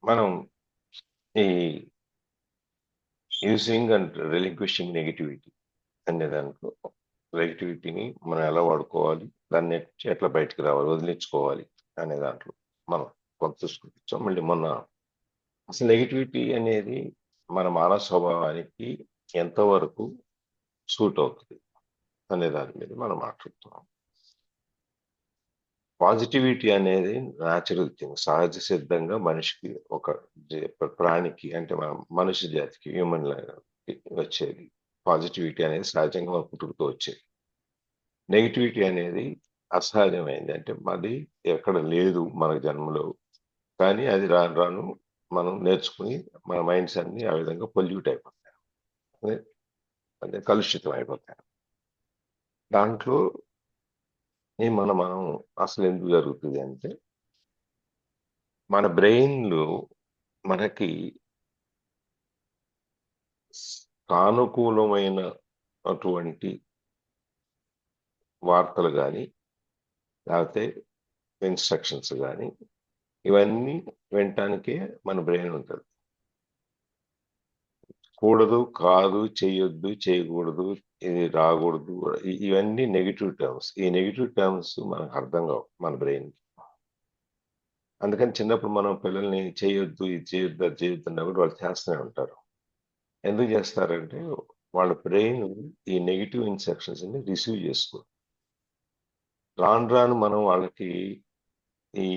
మనం ఈ using and relinquishing negativity అనే దాంట్లో నెగిటివిటీని మనం ఎలా వాడుకోవాలి, దాన్ని ఎట్లా బయటకు రావాలి, వదిలించుకోవాలి అనే దాంట్లో మనం కొంత చూసుకుంటాం. మళ్ళీ మొన్న అసలు నెగిటివిటీ అనేది మన మానవ స్వభావానికి ఎంతవరకు సూట్ అవుతుంది అనే దాని మీద మనం మాట్లాడుతున్నాం. పాజిటివిటీ అనేది న్యాచురల్ థింగ్, సహజ సిద్ధంగా మనిషికి ఒక ప్రాణికి అంటే మన మనిషి జాతికి హ్యూమన్ వచ్చేది. పాజిటివిటీ అనేది సహజంగా మన పుట్టుకతో వచ్చేది. నెగిటివిటీ అనేది అసహజమైంది, అంటే అది ఎక్కడ లేదు మన జన్మలో. కానీ అది రాను రాను మనం నేర్చుకుని మన మైండ్స్ అన్ని ఆ విధంగా పొల్యూట్ అయిపోతాయి, అదే అదే కలుషితం అయిపోతాయి. దాంట్లో మనం అసలు ఎందుకు జరుగుతుంది అంటే, మన బ్రెయిన్లో మనకి సానుకూలమైన అటువంటి వార్తలు కానీ, లేకపోతే ఇన్స్ట్రక్షన్స్ కానీ, ఇవన్నీ వినటానికే మన బ్రెయిన్ ఉంటుంది. కూడదు, కాదు, చేయొద్దు, చేయకూడదు, ఇది రాకూడదు, ఇవన్నీ నెగిటివ్ టర్మ్స్. ఈ నెగిటివ్ టర్మ్స్ మనకు అర్థం కావు మన బ్రెయిన్కి. అందుకని చిన్నప్పుడు మనం పిల్లల్ని చేయొద్దు, ఇది చేయొద్దు, అది చేయొద్దు అన్నా కూడా వాళ్ళు చేస్తూనే ఉంటారు. ఎందుకు చేస్తారంటే వాళ్ళ బ్రెయిన్ ఈ నెగిటివ్ ఇన్స్ట్రక్షన్స్ ని రిసీవ్ చేసుకో. రాను రాను మనం వాళ్ళకి ఈ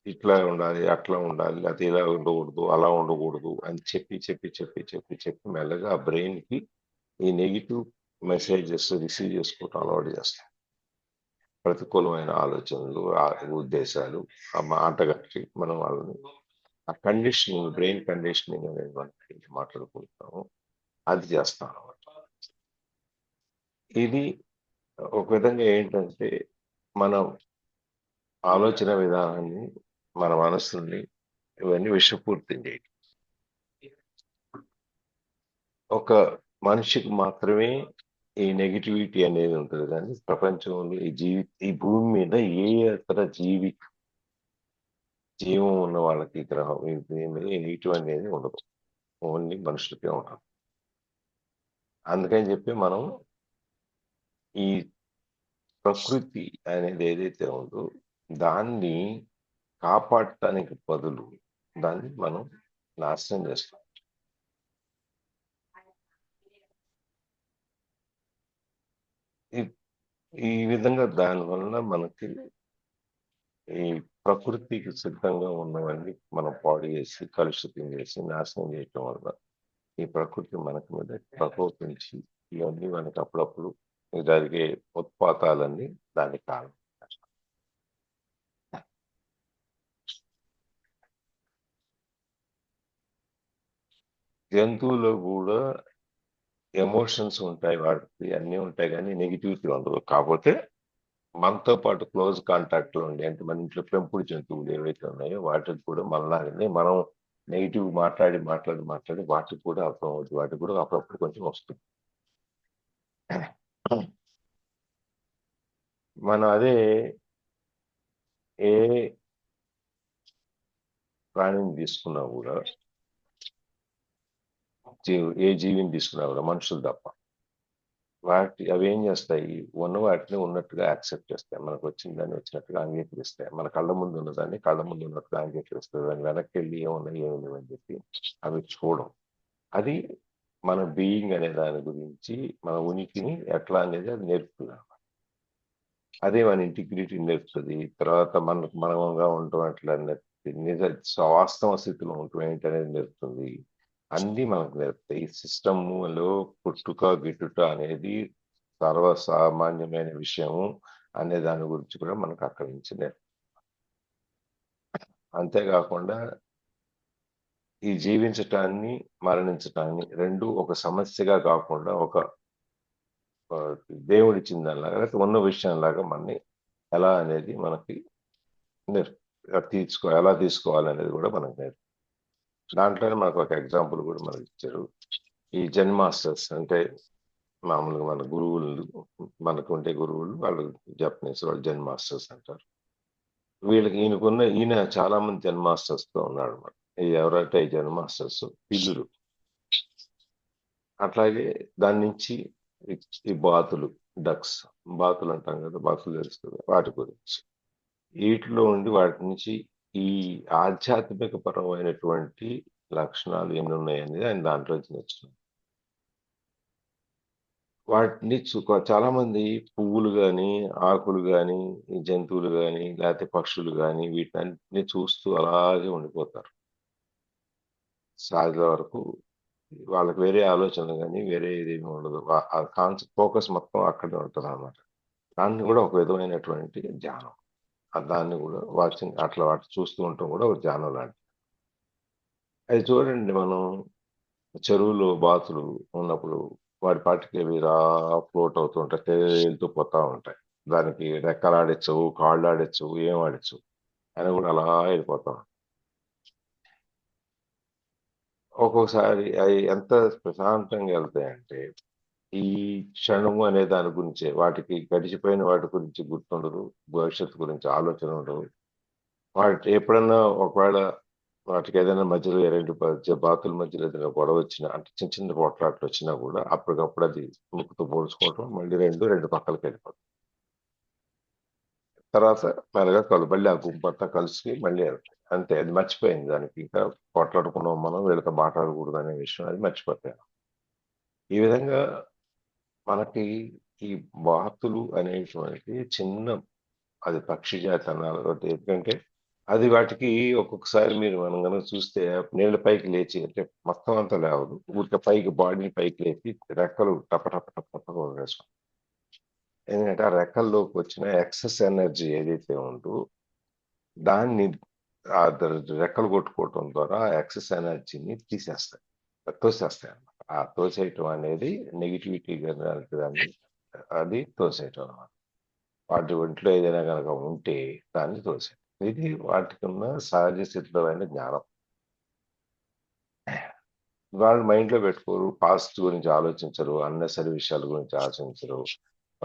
ఇట్లా ఉండాలి, అట్లా ఉండాలి, లేకపోతే ఇలా ఉండకూడదు, అలా ఉండకూడదు అని చెప్పి చెప్పి చెప్పి చెప్పి చెప్పి మెల్లగా ఆ బ్రెయిన్కి ఈ నెగిటివ్ మెసేజెస్ రిసీవ్ చేసుకోవటం అలవాటు చేస్తాం. ప్రతికూలమైన ఆలోచనలు, ఉద్దేశాలు ఆ మాటగట్టి మనం వాళ్ళని ఆ కండిషనింగ్, బ్రెయిన్ కండిషనింగ్ అనేది మనకి మాట్లాడుకుంటాము, అది చేస్తాం అన్నమాట. ఇది ఒక విధంగా ఏంటంటే మన ఆలోచన విధానాన్ని, మన మనస్సుని ఇవన్నీ విషపూరితం చేయడం. ఒక మనిషికి మాత్రమే ఈ నెగిటివిటీ అనేది ఉంటుంది, కానీ ప్రపంచంలో ఈ భూమి మీద ఏ ఇతర జీవం ఉన్న వాళ్ళకి గ్రహం ఈ భూమి మీద ఈ నెగిటివ్ అనేది ఉండదు. ఓన్లీ మనుషులకే ఉంటుంది. అందుకని చెప్పి మనం ఈ ప్రకృతి అనేది ఏదైతే ఉందో దాన్ని కాపాడటానికి బదులు దాన్ని మనం నాశనం చేస్తాం. ఈ ఈ విధంగా దానివల్ల మనకి ఈ ప్రకృతికి సిద్ధంగా ఉన్నవన్నీ మనం పాడు చేసి, కలుషితం చేసి, నాశనం చేయటం వల్ల ఈ ప్రకృతి మనకి మీద ప్రకోపించి ఇవన్నీ మనకి అప్పుడప్పుడు జరిగే ఉత్పాతాలన్నీ దానికి కారణం. జంతువులో కూడా ఎమోషన్స్ ఉంటాయి, వాటికి అన్నీ ఉంటాయి, కానీ నెగిటివిటీ ఉండదు. కాకపోతే మనతో పాటు క్లోజ్ కాంటాక్ట్ లో ఉండే అంటే మన ఇంట్లో పెంపుడు జంతువులు ఏవైతే ఉన్నాయో వాటికి కూడా మనలాగానే మనం నెగిటివ్ మాట్లాడి మాట్లాడి మాట్లాడి వాటికి కూడా అర్థం అవుతుంది, వాటికి కూడా అప్పుడప్పుడు కొంచెం వస్తుంది. మనం అదే ఏ ప్రాణిని తీసుకున్నా కూడా, ఏ జీవిని తీసుకున్నా కూడా, మనుషులు తప్ప, అవి ఏం చేస్తాయి, ఉన్న వాటిని ఉన్నట్టుగా యాక్సెప్ట్ చేస్తాయి. మనకు వచ్చిన దాన్ని వచ్చినట్టుగా అంగీకరిస్తాయి. మన కళ్ళ ముందు ఉన్నదాన్ని కళ్ళ ముందు ఉన్నట్టుగా అంగీకరిస్తాయి. దాని వెనక్కి వెళ్ళి ఏమున్నాయి ఏమి లేవని చెప్పి అవి చూడం. అది మన బీయింగ్ అనే దాని గురించి, మన ఉనికిని ఎట్లా అనేది అది నేర్పుతుంది. అదే మన ఇంటిగ్రిటీ నేర్పుతుంది. తర్వాత మనకు మనంగా ఉండటం అట్లా నేర్పుతుంది. వాస్తవ స్థితిలో ఉండటం ఏంటనేది నేర్పుతుంది. అన్నీ మనకు నేర్పుతాయి. ఈ సిస్టంలో పుట్టుక గిట్టుట అనేది సర్వసామాన్యమైన విషయము అనే దాని గురించి కూడా మనకు అక్కడి నుంచి అంతేకాకుండా ఈ జీవించటాన్ని, మరణించటాన్ని రెండు ఒక సమస్యగా కాకుండా ఒక దేవుడిచ్చిన దానిలాగా, లేకపోతే ఉన్న విషయంలాగా మనని ఎలా అనేది మనకి ఎలా తీసుకోవాలనేది కూడా మనకు నేర్పు. దాంట్లోనే మనకు ఒక ఎగ్జాంపుల్ కూడా మనకి ఇచ్చారు. ఈ జెన్ మాస్టర్స్ అంటే మామూలుగా మన గురువులు, మనకు ఉండే గురువులు వాళ్ళు జపనీస్ వాళ్ళు జెన్ మాస్టర్స్ అంటారు. ఈయన చాలా మంది జెన్ మాస్టర్స్ తో ఉన్నాడు అన్నమాట. ఎవరంటే జన మాస్టర్స్ పిల్లులు. అట్లాగే దాని నుంచి ఈ బాతులు, డక్స్, బాతులు అంటాం కదా, బాతులు తెలుసు కదా, వాటి గురించి. వీటిలో ఉండి వాటి నుంచి ఈ ఆధ్యాత్మిక పరమైనటువంటి లక్షణాలు ఎన్ని ఉన్నాయనేది ఆయన దాంట్లో నచ్చింది. వాటిని చాలా మంది పువ్వులు గాని, ఆకులు గాని, ఈ జంతువులు గాని, లేకపోతే పక్షులు గాని వీటన్నిటిని చూస్తూ అలాగే ఉండిపోతారు. సాధ్యత వరకు వాళ్ళకి వేరే ఆలోచనలు గాని, వేరే ఇదేమి ఉండదు. ఆ ఫోకస్ మొత్తం అక్కడే ఉంటదనమాట. దాన్ని కూడా ఒక విధమైనటువంటి ధ్యానం. దాన్ని కూడా వాచింగ్ అట్లా వాటి చూస్తూ ఉండటం కూడా ఒక ధ్యానం లాంటిది. అది చూడండి, మనం చెరువులో బాతులు ఉన్నప్పుడు వాటి పాటికి అవి ఫ్లోట్ అవుతూ ఉంటాయి, తేలుతూ పోతా ఉంటాయి. దానికి రెక్కలు ఆడించవు, కాళ్ళు ఆడించవు, ఏం ఆడించవు, అని కూడా అలా వెళ్ళిపోతా ఉంటాయి. ఒక్కొక్కసారి అవి ఎంత ప్రశాంతంగా వెళ్తాయంటే, ఈ క్షణము అనే దాని గురించే, వాటికి గడిచిపోయిన వాటి గురించి గుర్తుండదు, భవిష్యత్తు గురించి ఆలోచన ఉండదు. వాటి ఎప్పుడన్నా ఒకవేళ వాటికి ఏదైనా మధ్యలో రెండు బాతుల మధ్యలో ఏదైనా గొడవ వచ్చినా, అంటే చిన్న చిన్న పోట్లాట్లు వచ్చినా కూడా అప్పటికప్పుడు అది ముక్కుతో పోల్చుకోవటం, మళ్ళీ రెండు పక్కలకి వెళ్ళిపోతాం. తర్వాత మెల్లగా మళ్ళీ ఆ గుంపంతా కలిసి మళ్ళీ వెళ్తాయి. అంతే, అది మర్చిపోయింది. దానికి ఇంకా పోట్లాడుకున్నాం మనం, వీళ్ళతో మాట్లాడకూడదు అనే విషయం అది మర్చిపోతాను. ఈ విధంగా మనకి ఈ బాతులు అనేటువంటి చిన్న, అది పక్షి జాతి అన్నారు. ఎందుకంటే అది వాటికి ఒక్కొక్కసారి మనం కనుక చూస్తే నీళ్ళ పైకి లేచి, అంటే మొత్తం అంతా లేవదు, ఊరికే పైకి బాడీని పైకి లేచి రెక్కలు టప టప టప టప వేసుకుంటాం. ఎందుకంటే ఆ రెక్కల్లోకి వచ్చిన ఎక్సెస్ ఎనర్జీ ఏదైతే ఉందో దాన్ని రెక్కలు కొట్టుకోవటం ద్వారా ఎక్సెస్ ఎనర్జీని తీసేస్తాయి, తోసేస్తాయి అన్నమాట. ఆ తోసేయటం అనేది నెగిటివిటీ దాన్ని, అది తోసేయటం అన్నమాట. వాటి ఒంట్లో ఏదైనా కనుక ఉంటే దాన్ని తోసేయటం. ఇది వాటికి ఉన్న సహజ సిద్ధమైన జ్ఞానం. వాళ్ళు మైండ్లో పెట్టుకోరు, పాస్ట్ గురించి ఆలోచించరు, అన్నెసరి విషయాల గురించి ఆలోచించరు,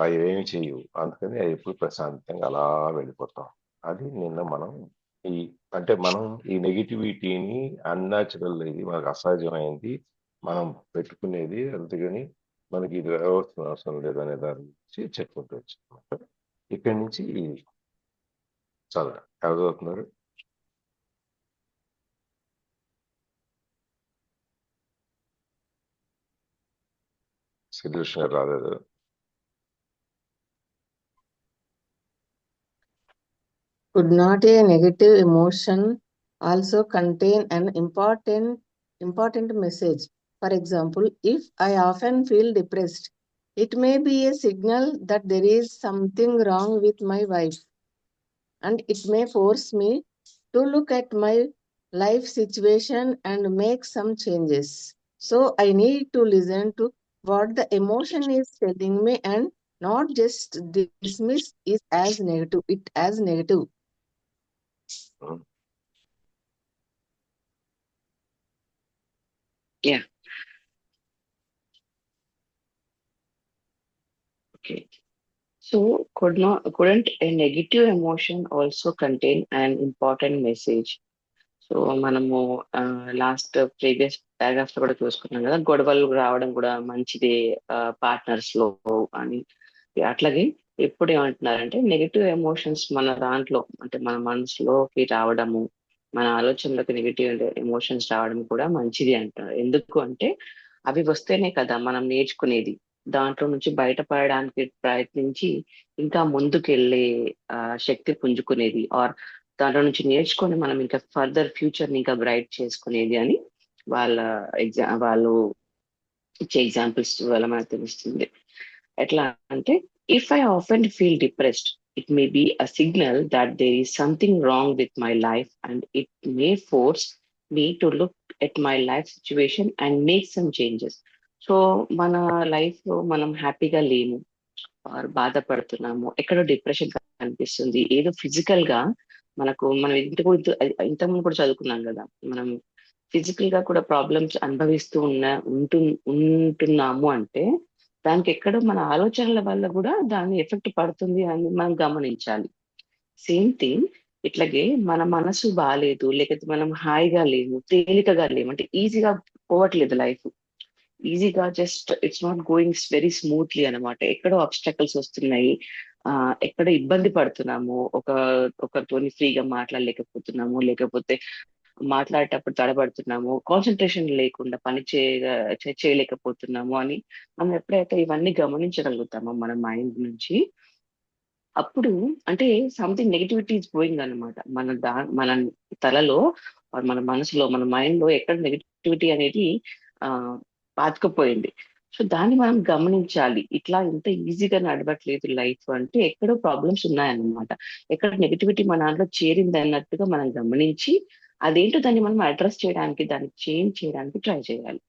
అవి ఏమి చేయవు. అందుకని అవి ఎప్పుడు ప్రశాంతంగా అలా వెళ్ళిపోతాం. అది నిన్న మనం ఈ అంటే మనం ఈ నెగిటివిటీని అన్యాచురల్, ఇది మనకు అసహజమైంది మనం పెట్టుకునేది, అందుకని మనకి ఇది అవసరం లేదు అనే దాని గురించి చెప్పుకుంటూ వచ్చాం. ఇక్కడి నుంచి చదవండి, ఎవరు చదువుతున్నారు? శ్రీకృష్ణ గారు రాలేదు. Could not a negative emotion also contain an important message? For example, if I often feel depressed, it may be a signal that there is something wrong with my wife, and it may force me to look at my life situation and make some changes. So I need to listen to what the emotion is telling me and not just dismiss it as negative. Yeah. Okay. So couldn't a negative emotion also contain an important message? So మనము last previous paragraphs కూడా చూసుకున్నాం కదా, గొడవలు రావడం కూడా మంచిదే partners లో అని. అట్లాగే ఎప్పుడు ఏమంటున్నారంటే నెగిటివ్ ఎమోషన్స్ మన దాంట్లో, అంటే మన మనసులోకి రావడము, మన ఆలోచనలోకి నెగిటివ్ ఎమోషన్స్ రావడం కూడా మంచిది అంటారు. ఎందుకు అంటే అవి వస్తేనే కదా మనం నేర్చుకునేది, దాంట్లో నుంచి బయటపడడానికి ప్రయత్నించి ఇంకా ముందుకెళ్ళే శక్తి పుంజుకునేది, ఆర్ దాంట్లో నుంచి నేర్చుకొని మనం ఇంకా ఫర్దర్ ఫ్యూచర్ ని ఇంకా బ్రైట్ చేసుకునేది అని వాళ్ళు ఇచ్చే ఎగ్జాంపుల్స్ వల్ల మనకు తెలుస్తుంది. ఎట్లా అంటే, if I often feel depressed, it may be a signal that there is something wrong with my life and it may force me to look at my life situation and make some changes. So మన life లో మనం హ్యాపీగా లేము, బాధపడుతున్నాము, ఎక్కడో depression కనిపిస్తుంది, ఏదో physical గా మనం ఇంతకుముందు కూడా చదువుకున్నాం కదా, మనం ఫిజికల్ గా కూడా ప్రాబ్లమ్స్ అనుభవిస్తూ ఉంటున్నాము అంటే దానికి ఎక్కడో మన ఆలోచనల వల్ల కూడా దాని ఎఫెక్ట్ పడుతుంది అని మనం గమనించాలి. సేమ్ థింగ్, ఇట్లాగే మన మనసు బాగాలేదు, లేకపోతే మనం హాయిగా లేము, తేలికగా లేము, అంటే ఈజీగా పోవట్లేదు లైఫ్. ఈజీగా just it's not going very smoothly అనమాట. ఎక్కడో అబ్స్టకల్స్ వస్తున్నాయి, ఎక్కడ ఇబ్బంది పడుతున్నాము, ఒకరితోని ఫ్రీగా మాట్లాడలేకపోతున్నాము, లేకపోతే మాట్లాడేటప్పుడు తడబడుతున్నాము, కాన్సన్ట్రేషన్ లేకుండా పని చేయలేకపోతున్నాము అని మనం ఎప్పుడైతే ఇవన్నీ గమనించగలుగుతామో మన మైండ్ నుంచి, అప్పుడు అంటే సంథింగ్ నెగిటివిటీ ఇస్ గోయింగ్ అనమాట. మన తలలో or మన మనసులో, మన మైండ్ లో ఎక్కడ నెగిటివిటీ అనేది ఆ పాతుకుపోయింది. సో దాన్ని మనం గమనించాలి. ఇట్లా ఇంత ఈజీగా నడవట్లేదు లైఫ్ అంటే ఎక్కడో ప్రాబ్లమ్స్ ఉన్నాయన్నమాట. ఎక్కడ నెగిటివిటీ మన దాంట్లో చేరింది అన్నట్టుగా మనం గమనించి, అదేంటో దాన్ని మనం అడ్రస్ చేయడానికి, దాన్ని చేంజ్ చేయడానికి ట్రై చేయాలి.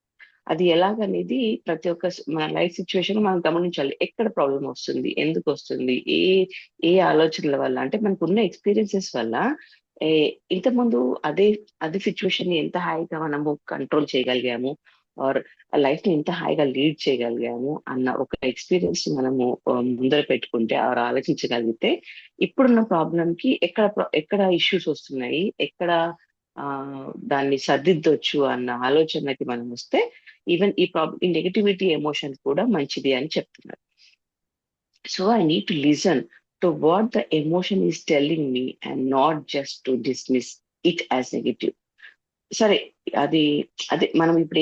అది ఎలాగనేది ప్రతి ఒక్క మన లైఫ్ సిచ్యువేషన్ మనం గమనించాలి. ఎక్కడ ప్రాబ్లం వస్తుంది, ఎందుకు వస్తుంది, ఏ ఏ ఆలోచనల వల్ల, అంటే మనకున్న ఎక్స్పీరియన్సెస్ వల్ల ఏ ఇంతకుముందు అదే అదే సిచ్యువేషన్ ని ఎంత హాయిగా మనము కంట్రోల్ చేయగలిగాము, ఆర్ లైఫ్ ని ఎంత హాయిగా లీడ్ చేయగలిగాము అన్న ఒక ఎక్స్పీరియన్స్ మనము ముందర పెట్టుకుంటే ఆర్ ఆలోచించగలిగితే, ఇప్పుడున్న ప్రాబ్లం కి ఎక్కడ ఇష్యూస్ వస్తున్నాయి, ఎక్కడ ఆ దాన్ని సర్దిద్దొచ్చు అన్న ఆలోచనకి మనం వస్తే, ఈవెన్ ఈ నెగటివిటీ ఎమోషన్ కూడా మంచిది అని చెప్తున్నారు. So I need to listen to what the emotion is telling me and not just to dismiss it as negative. సరే, అది అదే మనం ఇప్పుడు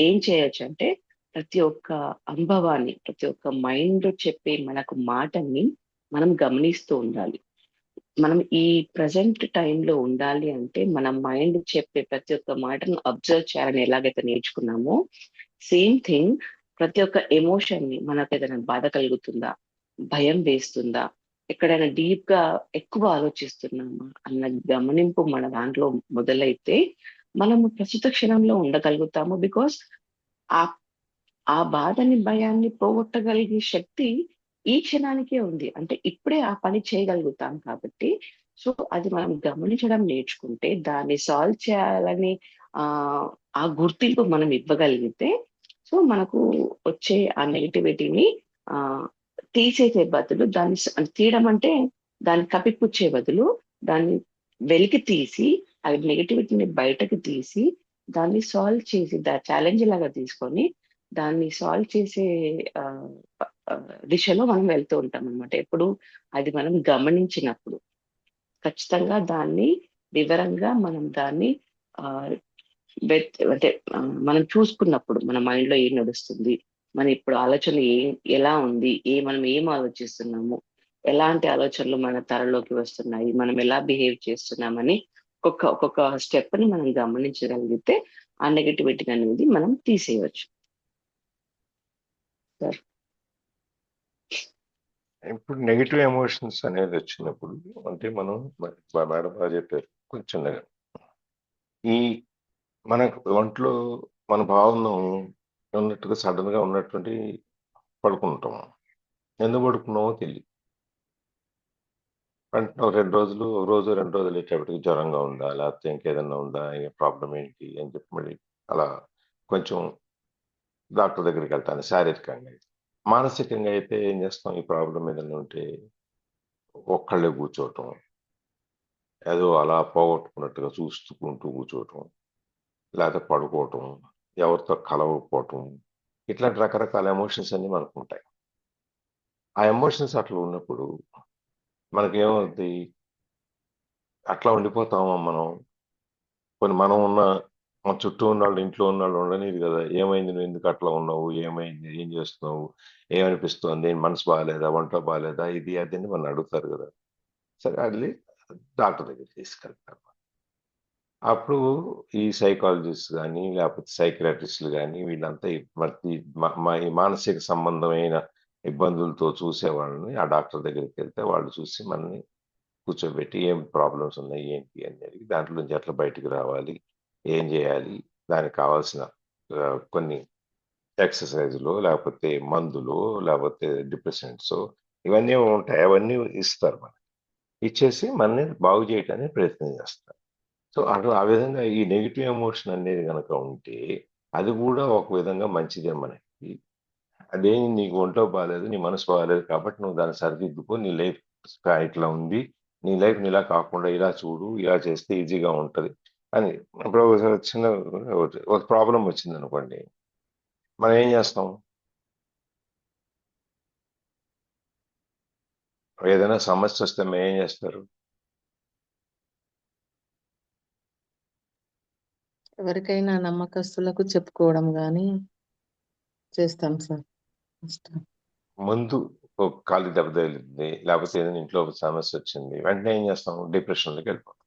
ఏం చేయొచ్చు అంటే, ప్రతి ఒక్క అనుభవాన్ని, ప్రతి ఒక్క మైండ్ చెప్పే మనకు మాటని మనం గమనిస్తూ ఉండాలి. మనం ఈ ప్రజెంట్ టైంలో ఉండాలి అంటే మన మైండ్ చెప్పే ప్రతి ఒక్క మాటను అబ్జర్వ్ చేయాలని ఎలాగైతే నేర్చుకున్నామో, సేమ్ థింగ్ ప్రతి ఒక్క ఎమోషన్ ని, మనకు ఏదైనా బాధ కలుగుతుందా, భయం వేస్తుందా, ఎక్కడైనా డీప్ గా ఎక్కువ ఆలోచిస్తున్నామా అన్న గమనింపు మన దాంట్లో మొదలైతే మనము ప్రస్తుత క్షణంలో ఉండగలుగుతాము. బికాస్ ఆ ఆ బాధని, భయాన్ని పోగొట్టగలిగే శక్తి ఈ క్షణానికే ఉంది. అంటే ఇప్పుడే ఆ పని చేయగలుగుతాం కాబట్టి, సో అది మనం గమనించడం నేర్చుకుంటే, దాన్ని సాల్వ్ చేయాలని ఆ ఆ గుర్తింపు మనం ఇవ్వగలిగితే, సో మనకు వచ్చే ఆ నెగిటివిటీని ఆ తీసేసే బదులు, తీయడం అంటే దాన్ని కప్పిపుచ్చే బదులు, దాన్ని వెలికి తీసి, ఆ నెగిటివిటీని బయటకు తీసి, దాన్ని సాల్వ్ చేసి, ఛాలెంజ్ లాగా తీసుకొని దాన్ని సాల్వ్ చేసే ఆ, ఆ, దిశలో మనం వెళ్తూ ఉంటాం అనమాట. ఎప్పుడు అది మనం గమనించినప్పుడు ఖచ్చితంగా దాన్ని వివరంగా మనం దాన్ని ఆ అంటే మనం చూసుకున్నప్పుడు మన మైండ్ లో ఏం నడుస్తుంది, మన ఇప్పుడు ఆలోచన ఎలా ఉంది, మనం ఏం ఆలోచిస్తున్నాము, ఎలాంటి ఆలోచనలు మన తలలోకి వస్తున్నాయి, మనం ఎలా బిహేవ్ చేస్తున్నామని ఒక్కొక్క స్టెప్ ని మనం గమనించగలిగితే ఆ నెగటివిటీ అనేది మనం తీసేయవచ్చు. సార్, ఇప్పుడు నెగిటివ్ ఎమోషన్స్ అనేది వచ్చినప్పుడు అంటే మనం మేడం బాగా చెప్పారు కొంచెం ఈ మనకు ఒంట్లో మన భావన ఉన్నట్టుగా సడన్ గా ఉన్నటువంటి పడుకుంటాం. ఎందుకు పడుకున్నామో తెలియదు. అంటే 2 రోజులు, ఒక రోజు 2 రోజులు అయ్యేటప్పటికి జ్వరంగా ఉందా, లేకపోతే ఇంకేదన్నా ఉందా, ప్రాబ్లం ఏంటి అని చెప్పి మళ్ళీ అలా కొంచెం డాక్టర్ దగ్గరికి వెళ్తాను శారీరకంగా. మానసికంగా అయితే ఏం చేస్తాం, ఈ ప్రాబ్లం ఏదైనా ఉంటే ఒక్కళ్ళే కూర్చోవటం, ఏదో అలా పోగొట్టుకున్నట్టుగా చూసుకుంటూ కూర్చోవటం, లేకపోతే పడుకోవటం, ఎవరితో కలవకపోవటం, ఇట్లాంటి రకరకాల ఎమోషన్స్ అన్ని మనకు ఉంటాయి. ఆ ఎమోషన్స్ అట్లా ఉన్నప్పుడు మనకేమవుద్ది, అట్లా ఉండిపోతామా మనం. కొన్ని మనం ఉన్న మన చుట్టూ ఉన్నవాళ్ళు, ఇంట్లో ఉన్నవాళ్ళు ఉండనిది కదా, ఏమైంది, నువ్వు ఎందుకు అట్లా ఉన్నావు, ఏమైంది, ఏం చేస్తున్నావు, ఏమనిపిస్తుంది, మనసు బాగాలేదా, వంట బాగాలేదా, ఇది అది అని మనం అడుగుతారు కదా. సరే అది డాక్టర్ దగ్గరికి తీసుకెళ్తారు. అప్పుడు ఈ సైకాలజిస్ట్ కానీ, లేకపోతే సైకియాట్రిస్టులు కానీ, వీళ్ళంతా ఈ మానసిక సంబంధమైన ఇబ్బందులతో చూసే వాళ్ళని ఆ డాక్టర్ దగ్గరికి వెళ్తే వాళ్ళు చూసి మనల్ని కూర్చోబెట్టి ఏం ప్రాబ్లమ్స్ ఉన్నాయి, ఏంటి అనేది, దాంట్లో నుంచి ఎట్లా బయటికి రావాలి, ఏం చేయాలి, దానికి కావాల్సిన కొన్ని ఎక్సర్సైజులు, లేకపోతే మందులు, లేకపోతే డిప్రెసెంట్స్, ఇవన్నీ ఉంటాయి. అవన్నీ ఇస్తారు మనకి. ఇచ్చేసి మనల్ని బాగు చేయడానికి ప్రయత్నం చేస్తారు. సో అటు ఆ విధంగా ఈ నెగిటివ్ ఎమోషన్ అనేది కనుక ఉంటే, అది కూడా ఒక విధంగా మంచిదే మనకి. అదేం నీకు ఒంట్లో బాగాలేదు, నీ మనసు బాగాలేదు కాబట్టి నువ్వు దాన్ని సరిదిద్దుకో, నీ లైఫ్ ఇట్లా ఉంది, నీ లైఫ్ ఇలా కాకుండా ఇలా చూడు, ఇలా చేస్తే ఈజీగా ఉంటది అని. ఇప్పుడు ఒక చిన్న ఒక ప్రాబ్లం వచ్చింది అనుకోండి, మనం ఏం చేస్తాం? ఏదైనా సమస్య వస్తే మేము ఏం చేస్తారు? ఎవరికైనా నమ్మకస్తులకు చెప్పుకోవడం కానీ చేస్తాం సార్. ముందు ఒక కాలు దెబ్బ తగిలింది, లేకపోతే ఏదైనా ఇంట్లో ఒక సమస్య వచ్చింది, వెంటనే ఏం చేస్తాం? డిప్రెషన్లోకి వెళ్ళిపోతాం.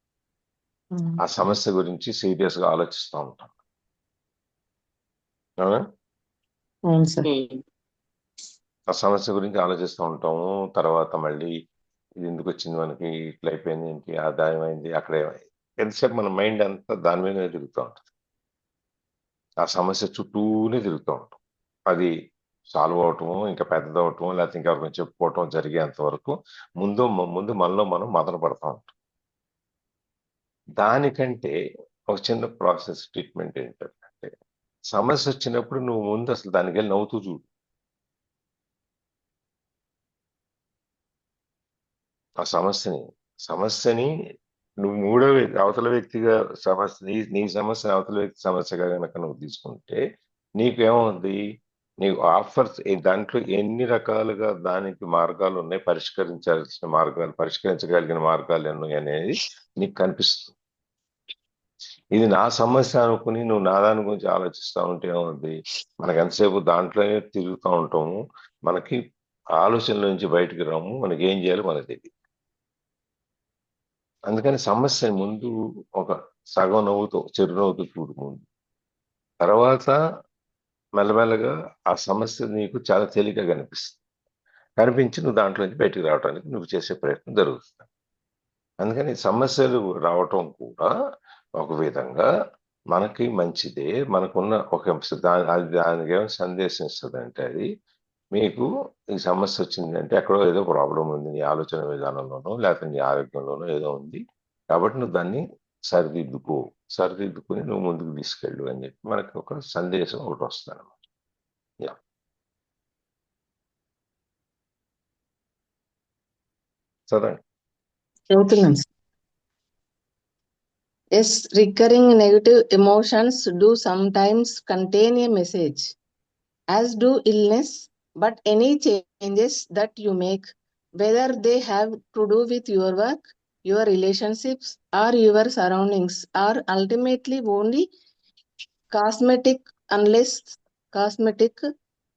ఆ సమస్య గురించి సీరియస్ గా ఆలోచిస్తూ ఉంటాం. అవునా? అవును సార్. ఆ సమస్య గురించి ఆలోచిస్తూ ఉంటాము. తర్వాత మళ్ళీ ఇది ఎందుకు వచ్చింది మనకి, ఇట్లా అయిపోయింది, ఏంటి ఆదాయం అయింది, అక్కడ ఏమైంది, ఎంతసేపు మన మైండ్ అంతా దాని మీదనే తిరుగుతూ ఉంటుంది. ఆ సమస్య చుట్టూనే తిరుగుతూ ఉంటాం. అది సాల్వ్ అవటము, ఇంకా పెద్దదవటము, లేకపోతే ఇంకా కొంచెం చెప్పుకోవటం జరిగేంత వరకు ముందు ముందు మనలో మనం మదన పడతా ఉంటాం. దానికంటే ఒక చిన్న ప్రాసెస్ ట్రీట్మెంట్ ఏంటంటే, సమస్య వచ్చినప్పుడు నువ్వు ముందు అసలు దానికి వెళ్ళి నవ్వుతూ చూడు. ఆ సమస్యని నువ్వు మూడో వ్యక్తి, అవతల వ్యక్తిగా సమస్య, నీ సమస్య అవతల వ్యక్తి సమస్యగా కనుక నువ్వు తీసుకుంటే నీకేమవుద్ది? నీకు ఆఫర్స్ దాంట్లో ఎన్ని రకాలుగా దానికి మార్గాలు ఉన్నాయి, పరిష్కరించాల్సిన మార్గాలు, పరిష్కరించగలిగిన మార్గాలు ఎన్ని అనేది నీకు కనిపిస్తుంది. ఇది నా సమస్య అనుకుని నువ్వు నా దాని గురించి ఆలోచిస్తూ ఉంటే ఏమవుద్ది? మనకు ఎంతసేపు దాంట్లోనే తిరుగుతూ ఉంటాము, మనకి ఆలోచనల నుంచి బయటికి రాము, మనకి ఏం చేయాలో మనకు తెలియదు. అందుకని సమస్యని ముందు ఒక సగం నవ్వుతో, చిరునవ్వుతో చూడు ముందు. తర్వాత మెల్లమెల్లగా ఆ సమస్య నీకు చాలా తేలికగా కనిపిస్తుంది. కనిపించి నువ్వు దాంట్లో నుంచి బయటికి రావడానికి నువ్వు చేసే ప్రయత్నం జరుగుతుంది. అందుకని సమస్యలు రావటం కూడా ఒక విధంగా మనకి మంచిదే. మనకున్న ఒక దానికి ఏమైనా సందేశం ఇస్తుందంటే, అది మీకు ఈ సమస్య వచ్చిందంటే ఎక్కడో ఏదో ప్రాబ్లం ఉంది, నీ ఆలోచన విధానంలోనో లేకపోతే నీ ఆరోగ్యంలోనో ఏదో ఉంది, కాబట్టి నువ్వు దాన్ని సరిదిద్దుకుని నువ్వు ముందుకు తీసుకెళ్ళు అని చెప్పి మనకి ఒక సందేశం ఒకటి వస్తుంది అనమాట. యా. చదవండి. చదువుతున్నాం sir. Yes, recurring negative emotions do sometimes contain a message, as do illness, but any changes that you make, whether they have to do with your work, your relationships, or your surroundings, are ultimately only cosmetic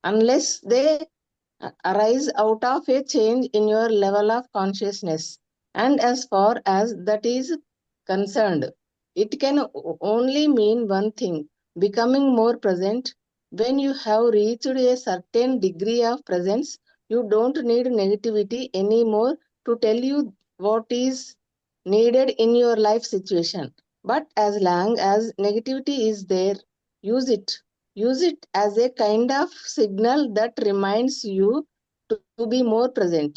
unless they arise out of a change in your level of consciousness. And as far as that is concerned, it can only mean one thing: becoming more present. When you have reached a certain degree of presence, you don't need negativity anymore to tell you what is needed in your life situation. But as long as negativity is there, use it. Use it as a kind of signal that reminds you to be more present.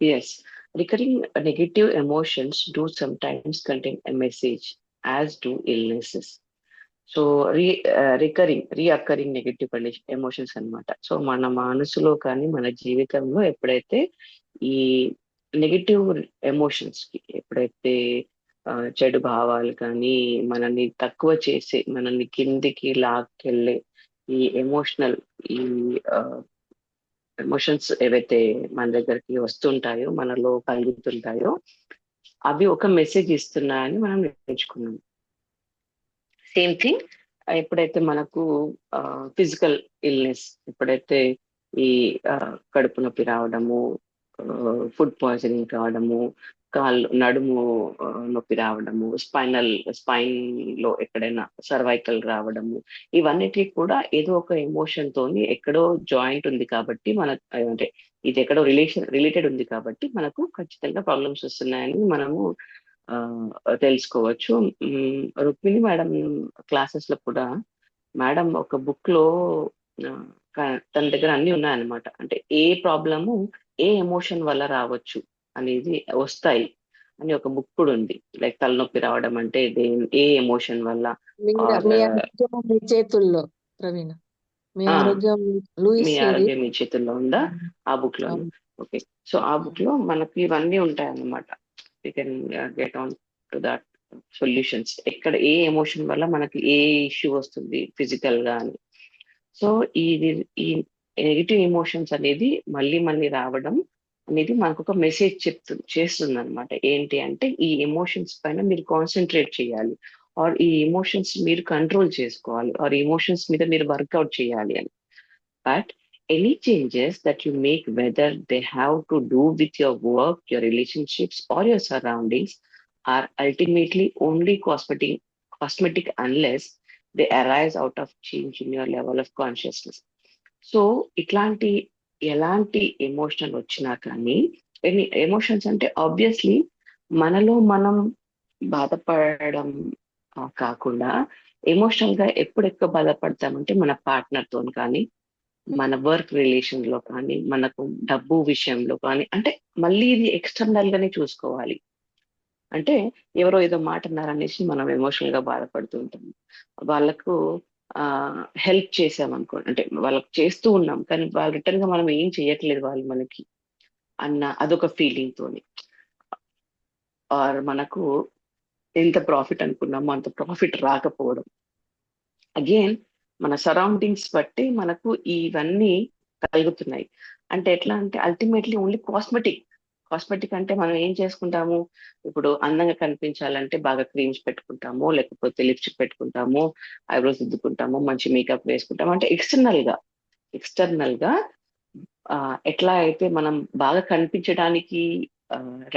Yes, recurring negative emotions do sometimes contain a message, as do illnesses. So recurring negative emotions అన్నమాట. So మన మనసులో కానీ మన జీవితంలో ఎప్పుడైతే ఈ negative emotions కి ఎప్పుడైతే చెడు భావాలు కానీ, మనల్ని తక్కువ చేసే, మనల్ని కిందికి లాక్కెళ్ళే ఈ ఈ ఎమోషన్స్ ఏవైతే మన దగ్గరికి వస్తుంటాయో, మనలో కలుగుతుంటాయో, అవి ఒక మెసేజ్ ఇస్తున్నాయని మనం నేర్చుకున్నాం. సేమ్ థింగ్ ఎప్పుడైతే మనకు ఫిజికల్ ఇల్నెస్, ఎప్పుడైతే ఈ కడుపు నొప్పి రావడము, ఫుడ్ పాయిజనింగ్ కావడము, నడుము నొప్పి రావడము, స్పైన్ లో ఎక్కడైనా సర్వైకల్ రావడము, ఇవన్నిటికీ కూడా ఏదో ఒక ఎమోషన్ తోని ఎక్కడో జాయింట్ ఉంది కాబట్టి అంటే ఇది ఎక్కడో రిలేటెడ్ ఉంది కాబట్టి మనకు ఖచ్చితంగా ప్రాబ్లమ్స్ వస్తున్నాయని మనము తెలుసుకోవచ్చు. రుక్మిణి మేడం క్లాసెస్ లో కూడా మేడం ఒక బుక్ లో తన దగ్గర అన్ని ఉన్నాయన్నమాట. అంటే ఏ ప్రాబ్లము ఏ ఎమోషన్ వల్ల రావచ్చు అనేది వస్తాయి అని ఒక బుక్ కూడా ఉంది. లైక్ తలనొప్పి రావడం అంటే ఏ ఎమోషన్ వల్ల. మీ చేతుల్లో ప్రవీణ. మీ ఆ, ఆరోగ్యం మీ లూయిస్ సిరి ఆరోగ్యం మీ చేతుల్లో ఉందా ఆ బుక్ లో. ఓకే, సో ఆ బుక్ లో మనకి ఇవన్నీ ఉంటాయి అన్నమాట. We can get on to that solutions, ఎక్కడ ఏ ఎమోషన్ వల్ల మనకి ఏ ఇష్యూ వస్తుంది ఫిజికల్ గా అని. సో ఈ నెగిటివ్ ఎమోషన్స్ అనేది మళ్ళీ మళ్ళీ రావడం అనేది మనకు ఒక మెసేజ్ చేస్తుంది అనమాట. ఏంటి అంటే ఈ ఎమోషన్స్ పైన మీరు కాన్సన్ట్రేట్ చేయాలి, ఆర్ ఈ ఎమోషన్స్ మీరు కంట్రోల్ చేసుకోవాలి, ఆర్ ఎమోషన్స్ మీద మీరు వర్కౌట్ చేయాలి అని. But any changes that you make, whether they have to do with your work, your relationships, or your surroundings, are ultimately only cosmetic unless they arise out of change in your level of consciousness. So ఇట్లాంటి ఎలాంటి emotion వచ్చినా కానీ, emotions అంటే obviously మనలో మనం బాధపడడం కాకుండా, emotional గా ఎప్పుడు ఎక్కువ బాధపడతామంటే మన పార్ట్నర్ తో కానీ, మన వర్క్ రిలేషన్ లో కానీ, మనకు డబ్బు విషయంలో కానీ, అంటే మళ్ళీ ఇది ఎక్స్టర్నల్ గానే చూసుకోవాలి. అంటే ఎవరో ఏదో మాట అన్నారనేసి మనం ఎమోషనల్ గా బాధపడుతూ ఉంటాం. వాళ్ళకు హెల్ప్ చేసామనుకోండి, అంటే వాళ్ళకి చేస్తూ ఉన్నాం కానీ వాళ్ళు రిటర్న్ గా మనం ఏం చేయట్లేదు వాళ్ళు మనకి అన్న అదొక ఫీలింగ్ తోని, ఆర్ మనకు ఎంత ప్రాఫిట్ అనుకున్నామో అంత ప్రాఫిట్ రాకపోవడం. అగైన్ మన సరౌండింగ్స్ బట్టి మనకు ఇవన్నీ కలుగుతున్నాయి. అంటే ఎట్లా అంటే అల్టిమేట్లీ ఓన్లీ కాస్మెటిక్ అంటే మనం ఏం చేసుకుంటాము, ఇప్పుడు అందంగా కనిపించాలంటే బాగా క్రీమ్స్ పెట్టుకుంటాము, లేకపోతే లిప్స్టిక్ పెట్టుకుంటాము, ఐబ్రోస్ దిద్దుకుంటాము, మంచి మేకప్ వేసుకుంటాము. అంటే ఎక్స్టర్నల్ గా ఎట్లా అయితే మనం బాగా కనిపించడానికి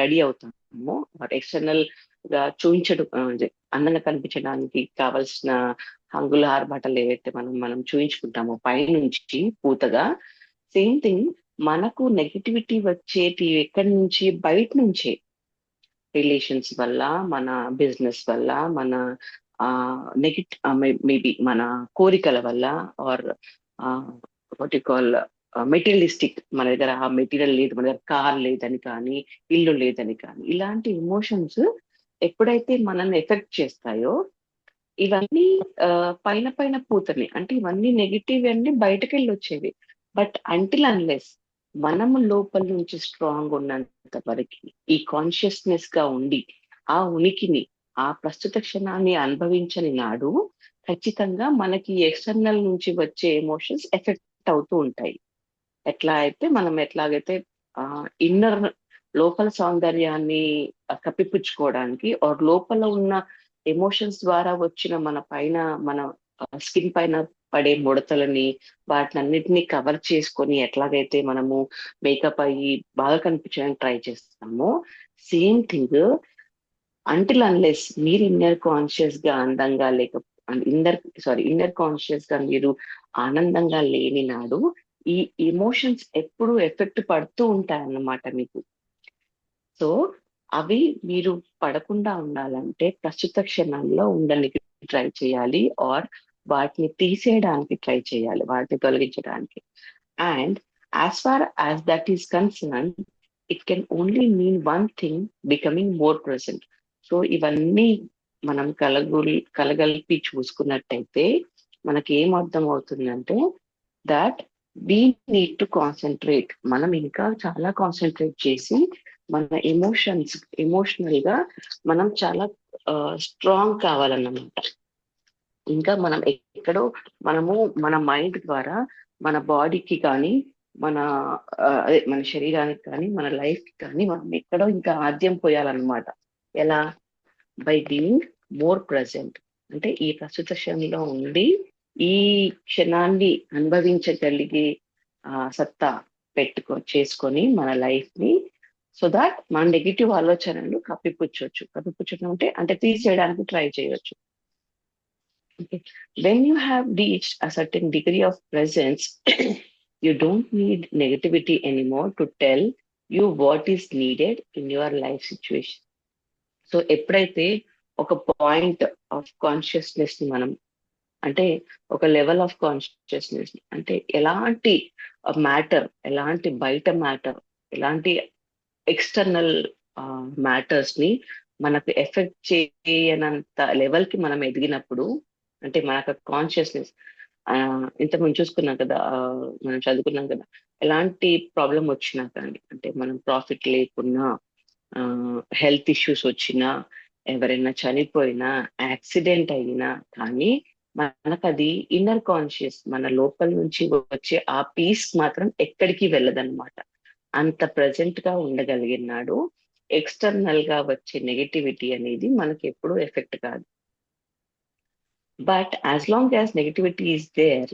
రెడీ అవుతామో, ఎక్స్టర్నల్ గా చూపించడం, అందంగా కనిపించడానికి కావాల్సిన హంగుల ఆర్భాటాలు ఏవైతే మనం చూయించుకుంటామో పైనుంచి పూతగా, సేమ్ థింగ్ మనకు నెగిటివిటీ వచ్చేటి ఎక్కడి నుంచి, బయట నుంచే. రిలేషన్స్ వల్ల, మన బిజినెస్ వల్ల, మన మేబీ మన కోరికల వల్ల, or what you call materialistic, మన దగ్గర ఆ మెటీరియల్ లేదు, మన దగ్గర కార్ లేదని కానీ, ఇల్లు లేదని కానీ, ఇలాంటి ఎమోషన్స్ ఎప్పుడైతే మనల్ని ఎఫెక్ట్ చేస్తాయో, ఇవన్నీ పైన పైన పూతని, అంటే ఇవన్నీ నెగిటివ్ అన్ని బయటకు వెళ్ళి వచ్చేవి. బట్ అంటిల్ అన్లెస్ మనము లోపల నుంచి స్ట్రాంగ్ ఉన్నంత వరకు, ఈ కాన్షియస్నెస్ గా ఉండి ఆ ఉనికిని, ఆ ప్రస్తుత క్షణాన్ని అనుభవించని నాడు ఖచ్చితంగా మనకి ఎక్స్టర్నల్ నుంచి వచ్చే ఎమోషన్స్ ఎఫెక్ట్ అవుతూ ఉంటాయి. ఎట్లాగైతే ఇన్నర్ లోపల సౌందర్యాన్ని కప్పిపుచ్చుకోవడానికి, ఆర్ లోపల ఉన్న ఎమోషన్స్ ద్వారా వచ్చిన మన పైన, మన స్కిన్ పైన పడే ముడతలని, వాటిని అన్నిటినీ కవర్ చేసుకొని ఎట్లాగైతే మనము మేకప్ అయ్యి బాగా కనిపించడానికి ట్రై చేస్తామో, సేమ్ థింగ్ అంటిల్ అన్లెస్ మీరు ఇన్నర్ కాన్షియస్ గా అందంగా ఇన్నర్ కాన్షియస్ గా మీరు ఆనందంగా లేని నాడు ఈ ఎమోషన్స్ ఎప్పుడు ఎఫెక్ట్ పడుతూ ఉంటాయి అన్నమాట మీకు. సో అవి మీరు పడకుండా ఉండాలంటే ప్రస్తుత క్షణంలో ఉండడానికి ట్రై చేయాలి, ఆర్ వాటిని తీసేయడానికి ట్రై చేయాలి, వాటిని తొలగించడానికి. And as far as that is concern, it can only mean one thing, becoming more present. So ఇవన్నీ మనం కలగలిపి చూసుకున్నట్టయితే మనకి ఏం అర్థం అవుతుందంటే, that we need to concentrate, మనం ఇంకా చాలా కాన్సన్ట్రేట్ చేసి మన ఎమోషనల్ గా మనం చాలా స్ట్రాంగ్ కావాలన్నమాట. ఇంకా మనం ఎక్కడో మన మైండ్ ద్వారా మన బాడీకి కానీ, మన శరీరానికి కానీ, మన లైఫ్ కి కానీ మనం ఎక్కడో ఇంకా ఆద్యం పోయాలన్నమాట. ఎలా? బై బీయింగ్ మోర్ ప్రజెంట్, అంటే ఈ ప్రస్తుత క్షణంలో ఉండి ఈ క్షణాన్ని అనుభవించగలిగే సత్తా చేసుకొని మన లైఫ్ ని, సో దాట్ మన నెగిటివ్ ఆలోచనలు కప్పిపుచ్చడం అంటే తీసేయడానికి ట్రై చేయొచ్చు. Okay. When you have reached a certain degree of presence, you don't need negativity anymore to tell you what is needed in your life situation. So ఎప్పుడైతే ఒక point of consciousness ని మనం, అంటే ఒక లెవెల్ ఆఫ్ కాన్షియస్నెస్, అంటే ఎలాంటి బయట matter, ఎలాంటి ఎక్స్టర్నల్ మ్యాటర్స్ ని మనకు ఎఫెక్ట్ చేయనంత లెవెల్ కి మనం ఎదిగినప్పుడు, అంటే మనకు కాన్షియస్నెస్ ఇంతకుముందు చూసుకున్నాం కదా, మనం చదువుకున్నాం కదా, ఎలాంటి ప్రాబ్లం వచ్చినా కానీ, అంటే మనం ప్రాఫిట్ లేకున్నా, హెల్త్ ఇష్యూస్ వచ్చినా, ఎవరైనా చనిపోయినా, యాక్సిడెంట్ అయినా కానీ మనకు అది ఇన్నర్ కాన్షియస్, మన లోపల నుంచి వచ్చే ఆ పీస్ మాత్రం ఎక్కడికి వెళ్ళదన్నమాట. అంత ప్రజెంట్ గా ఉండగలిగినాడు. ఎక్స్టర్నల్ గా వచ్చే నెగటివిటీ అనేది మనకి ఎప్పుడూ ఎఫెక్ట్ కాదు. But as long as negativity is there,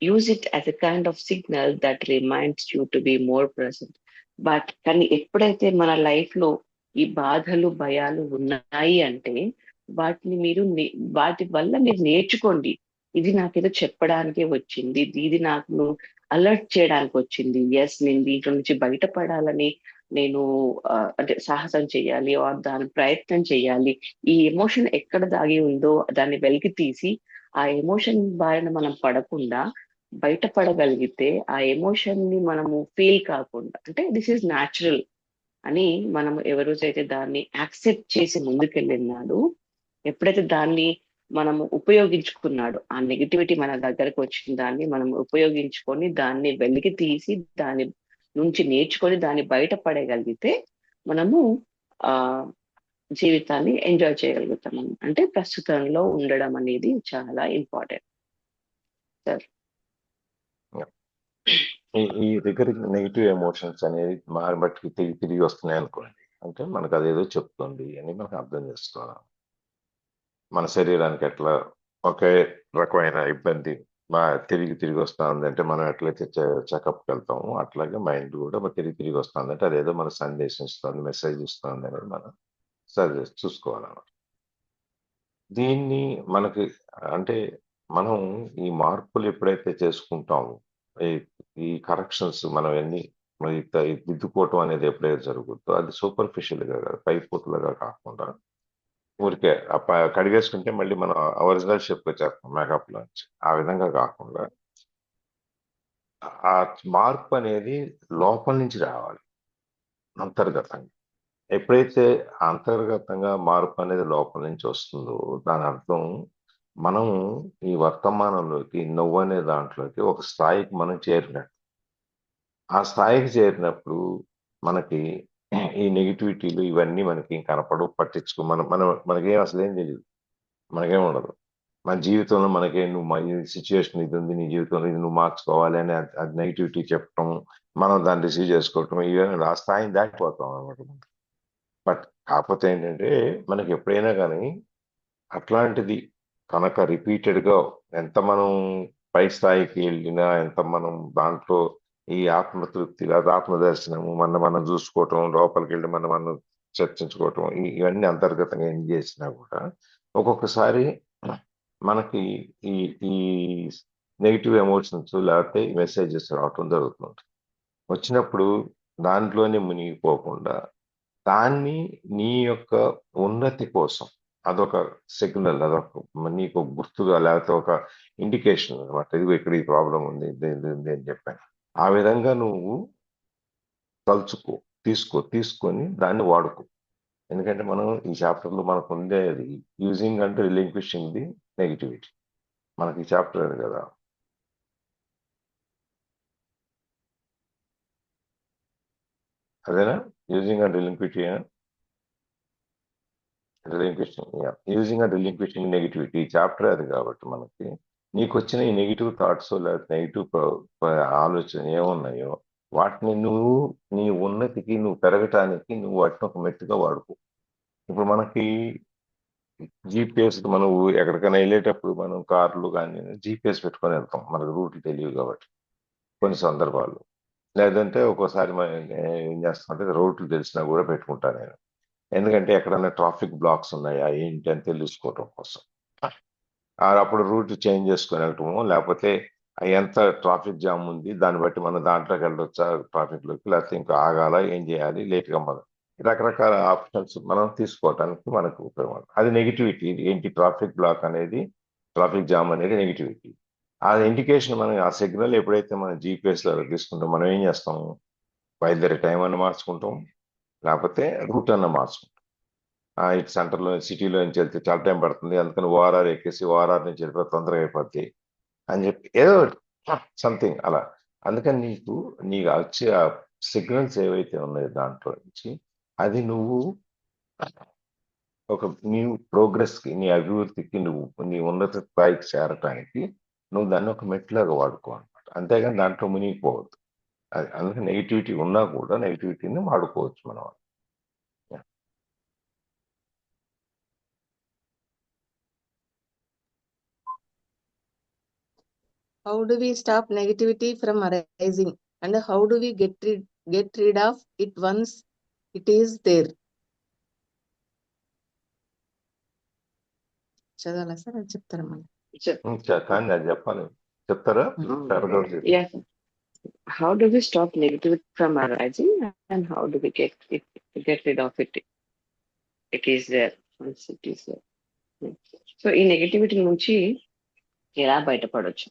use it as a kind of signal that reminds you to be more present. But కానీ ఎప్పుడైతే మన లైఫ్ లో ఈ బాధలు భయాలు ఉన్నాయి అంటే వాటిని మీరు వాటి వల్ల మీరు నేర్చుకోండి. ఇది నాకేదో చెప్పడానికి వచ్చింది, ఇది నాకు అలర్ట్ చేయడానికి వచ్చింది. ఎస్, నేను దీంట్లో నుంచి బయటపడాలని నేను అంటే సాహసం చేయాలి, దాని ప్రయత్నం చేయాలి. ఈ ఎమోషన్ ఎక్కడ దాగి ఉందో దాన్ని వెలికి తీసి ఆ ఎమోషన్ బారిన మనం పడకుండా బయటపడగలిగితే, ఆ ఎమోషన్ ని మనము ఫీల్ కాకుండా, అంటే దిస్ ఈజ్ న్యాచురల్ అని మనం ఎవరైతే దాన్ని యాక్సెప్ట్ చేసి ముందుకెళ్ళినాడు, ఎప్పుడైతే దాన్ని మనము ఉపయోగించుకున్నాడు, ఆ నెగిటివిటీ మన దగ్గరకు వచ్చిన దాన్ని మనం ఉపయోగించుకొని దాన్ని వెలికి తీసి దాని నుంచి నేర్చుకొని దాన్ని బయటపడగలిగితే మనము ఆ జీవితాన్ని ఎంజాయ్ చేయగలుగుతాం. అంటే ప్రస్తుతంలో ఉండడం అనేది చాలా ఇంపార్టెంట్ సార్. ఈ దగ్గర నెగిటివ్ ఎమోషన్స్ అనేది మారి బట్టి తిరిగి వస్తున్నాయి అనుకోండి, అంటే మనకు అదేదో చెప్తుంది అని మనకు అర్థం చేసుకోవాలి. మన శరీరానికి ఎట్లా ఒకే రకమైన ఇబ్బంది తిరిగి వస్తుంది అంటే మనం ఎట్లయితే చెకప్కి వెళ్తామో అట్లాగే మైండ్ కూడా తిరిగి వస్తుంది అంటే అదేదో మన సందేశం ఇస్తుంది, మెసేజ్ ఇస్తుంది అనేది మనం చూసుకోవాలన్నమాట. దీన్ని మనకి అంటే మనం ఈ మార్పులు ఎప్పుడైతే చేసుకుంటామో, ఈ కరెక్షన్స్ మనం ఎన్ని దిద్దుకోవటం అనేది ఎప్పుడైతే జరుగుతుందో అది సూపర్ఫిషియల్గా పైపోతులుగా కాకుండా ఊరికే కడిగేసుకుంటే మళ్ళీ మనం ఒరిజినల్ షేప్ వచ్చేస్తాం మేకప్ నుంచి. ఆ విధంగా కాకుండా ఆ మార్పు అనేది లోపల నుంచి రావాలి, అంతర్గతంగా. ఎప్పుడైతే అంతర్గతంగా మార్పు అనేది లోపల నుంచి వస్తుందో దాని అర్థం మనం ఈ వర్తమానంలోకి నువ్వు అనే దాంట్లోకి ఒక స్థాయికి మనం చేరినట్టు. ఆ స్థాయికి చేరినప్పుడు మనకి ఈ నెగిటివిటీలు ఇవన్నీ మనకి కనపడవు, పట్టించుకో మనకేం అసలు ఏం తెలియదు, మనకేం ఉండదు. మన జీవితంలో మనకేం నువ్వు సిచ్యువేషన్ ఇది ఉంది, నీ జీవితంలో ఇది నువ్వు మార్చుకోవాలి అని అది నెగిటివిటీ చెప్పడం, మనం దాన్ని రిసీవ్ చేసుకోవటం, ఇవన్నీ ఆ స్థాయిని దాటిపోతాం అనమాట. బట్ కాకపోతే ఏంటంటే మనకి ఎప్పుడైనా కానీ అట్లాంటిది కనుక రిపీటెడ్గా ఎంత మనం పై స్థాయికి వెళ్ళినా, ఎంత మనం దాంట్లో ఈ ఆత్మతృప్తి లేదా ఆత్మదర్శనము మనం చూసుకోవటం, లోపలికి వెళ్ళి మనం చర్చించుకోవటం, ఇవన్నీ అంతర్గతంగా ఏం చేసినా కూడా ఒక్కొక్కసారి మనకి ఈ ఈ నెగిటివ్ ఎమోషన్స్ లేకపోతే మెసేజెస్ రావటం జరుగుతుంది. వచ్చినప్పుడు దాంట్లోనే మునిగిపోకుండా దాన్ని నీ యొక్క ఉన్నతి కోసం అదొక సిగ్నల్, అదొక నీకు గుర్తుగా లేకపోతే ఒక ఇండికేషన్ అనమాట. ఇదిగో ఇక్కడ ఈ ప్రాబ్లం ఉంది అని చెప్పాను. ఆ విధంగా నువ్వు తీసుకొని దాన్ని వాడుకో. ఎందుకంటే మనం ఈ చాప్టర్లో మనకు ఉండేది using and relinquishing the negativity. మనకి ఈ చాప్టర్ అది కదా. అదేనా using and relinquishing using and relinquishing negativity chapter అది. కాబట్టి మనకి నీకు వచ్చిన ఈ నెగిటివ్ థాట్స్ లేకపోతే నెగిటివ్ ఆలోచన ఏమున్నాయో వాటిని నువ్వు నీ ఉన్నతికి నువ్వు పెరగటానికి నువ్వు వాటిని ఒక మెట్టుగా వాడుకో. ఇప్పుడు మనకి జీపీఎస్ మనం ఎక్కడికైనా వెళ్ళేటప్పుడు మనం కార్లు కానీ జీపీఎస్ పెట్టుకొని వెళ్తాం, మనకు రూట్లు తెలియవు కాబట్టి కొన్ని సందర్భాల్లో. లేదంటే ఒక్కోసారి మనం ఏం చేస్తామంటే రోడ్లు తెలిసినా కూడా పెట్టుకుంటాను నేను. ఎందుకంటే ఎక్కడైనా ట్రాఫిక్ బ్లాక్స్ ఉన్నాయా ఏంటి అని తెలుసుకోవటం కోసం. అప్పుడు రూట్ చేంజ్ చేసుకొని వెళ్ళటము, లేకపోతే ఎంత ట్రాఫిక్ జామ్ ఉంది దాన్ని బట్టి మనం దాంట్లోకి వెళ్ళొచ్చా ట్రాఫిక్లోకి, లేకపోతే ఇంకా ఆగాల, ఏం చేయాలి, లేట్గా మనం రకరకాల ఆప్షన్స్ మనం తీసుకోవటానికి మనకు ఉపయోగం. అది నెగిటివిటీ ఏంటి, ట్రాఫిక్ బ్లాక్ అనేది, ట్రాఫిక్ జామ్ అనేది నెగిటివిటీ. ఆ ఇండికేషన్ మనం ఆ సిగ్నల్ ఎప్పుడైతే మనం జీపీఎస్లో తీసుకుంటాం మనం ఏం చేస్తాం, బయలుదేరే టైం అన్న మార్చుకుంటాం, లేకపోతే రూట్ అన్న మార్చుకుంటాం. ఇటు సెంటర్లో సిటీలో నుంచి వెళ్తే చాలా టైం పడుతుంది, అందుకని ఓఆర్ఆర్ ఎక్కేసి ఓఆర్ఆర్ నుంచి వెళ్ళిపోతే తొందరగా అయిపోద్ది అని చెప్పి ఏదో సంథింగ్ అలా. అందుకని నీకు వచ్చే ఆ సిగ్నల్స్ ఏవైతే ఉన్నాయో దాంట్లో నుంచి అది నువ్వు ఒక నీ ప్రోగ్రెస్కి, నీ అభివృద్ధికి, నీ ఉన్నత స్థాయికి చేరటానికి నువ్వు దాన్ని ఒక మెట్లాగా వాడుకో అనమాట. అంతేగాని దాంట్లో మునిగిపోవద్దు. అది అందుకని నెగిటివిటీ ఉన్నా కూడా నెగిటివిటీని వాడుకోవచ్చు మనం. How do we stop negativity from arising, and how do we get rid of it once it is there? చదవాలా సార్, అది చెప్తారా మళ్ళీ? కానీ అది చెప్పాలి, చెప్తారా? Yes. How do we stop negativity from arising, and how do we get rid of it? It is there once it is there. So ఈ negativity నుంచి ఎలా బయటపడవచ్చు,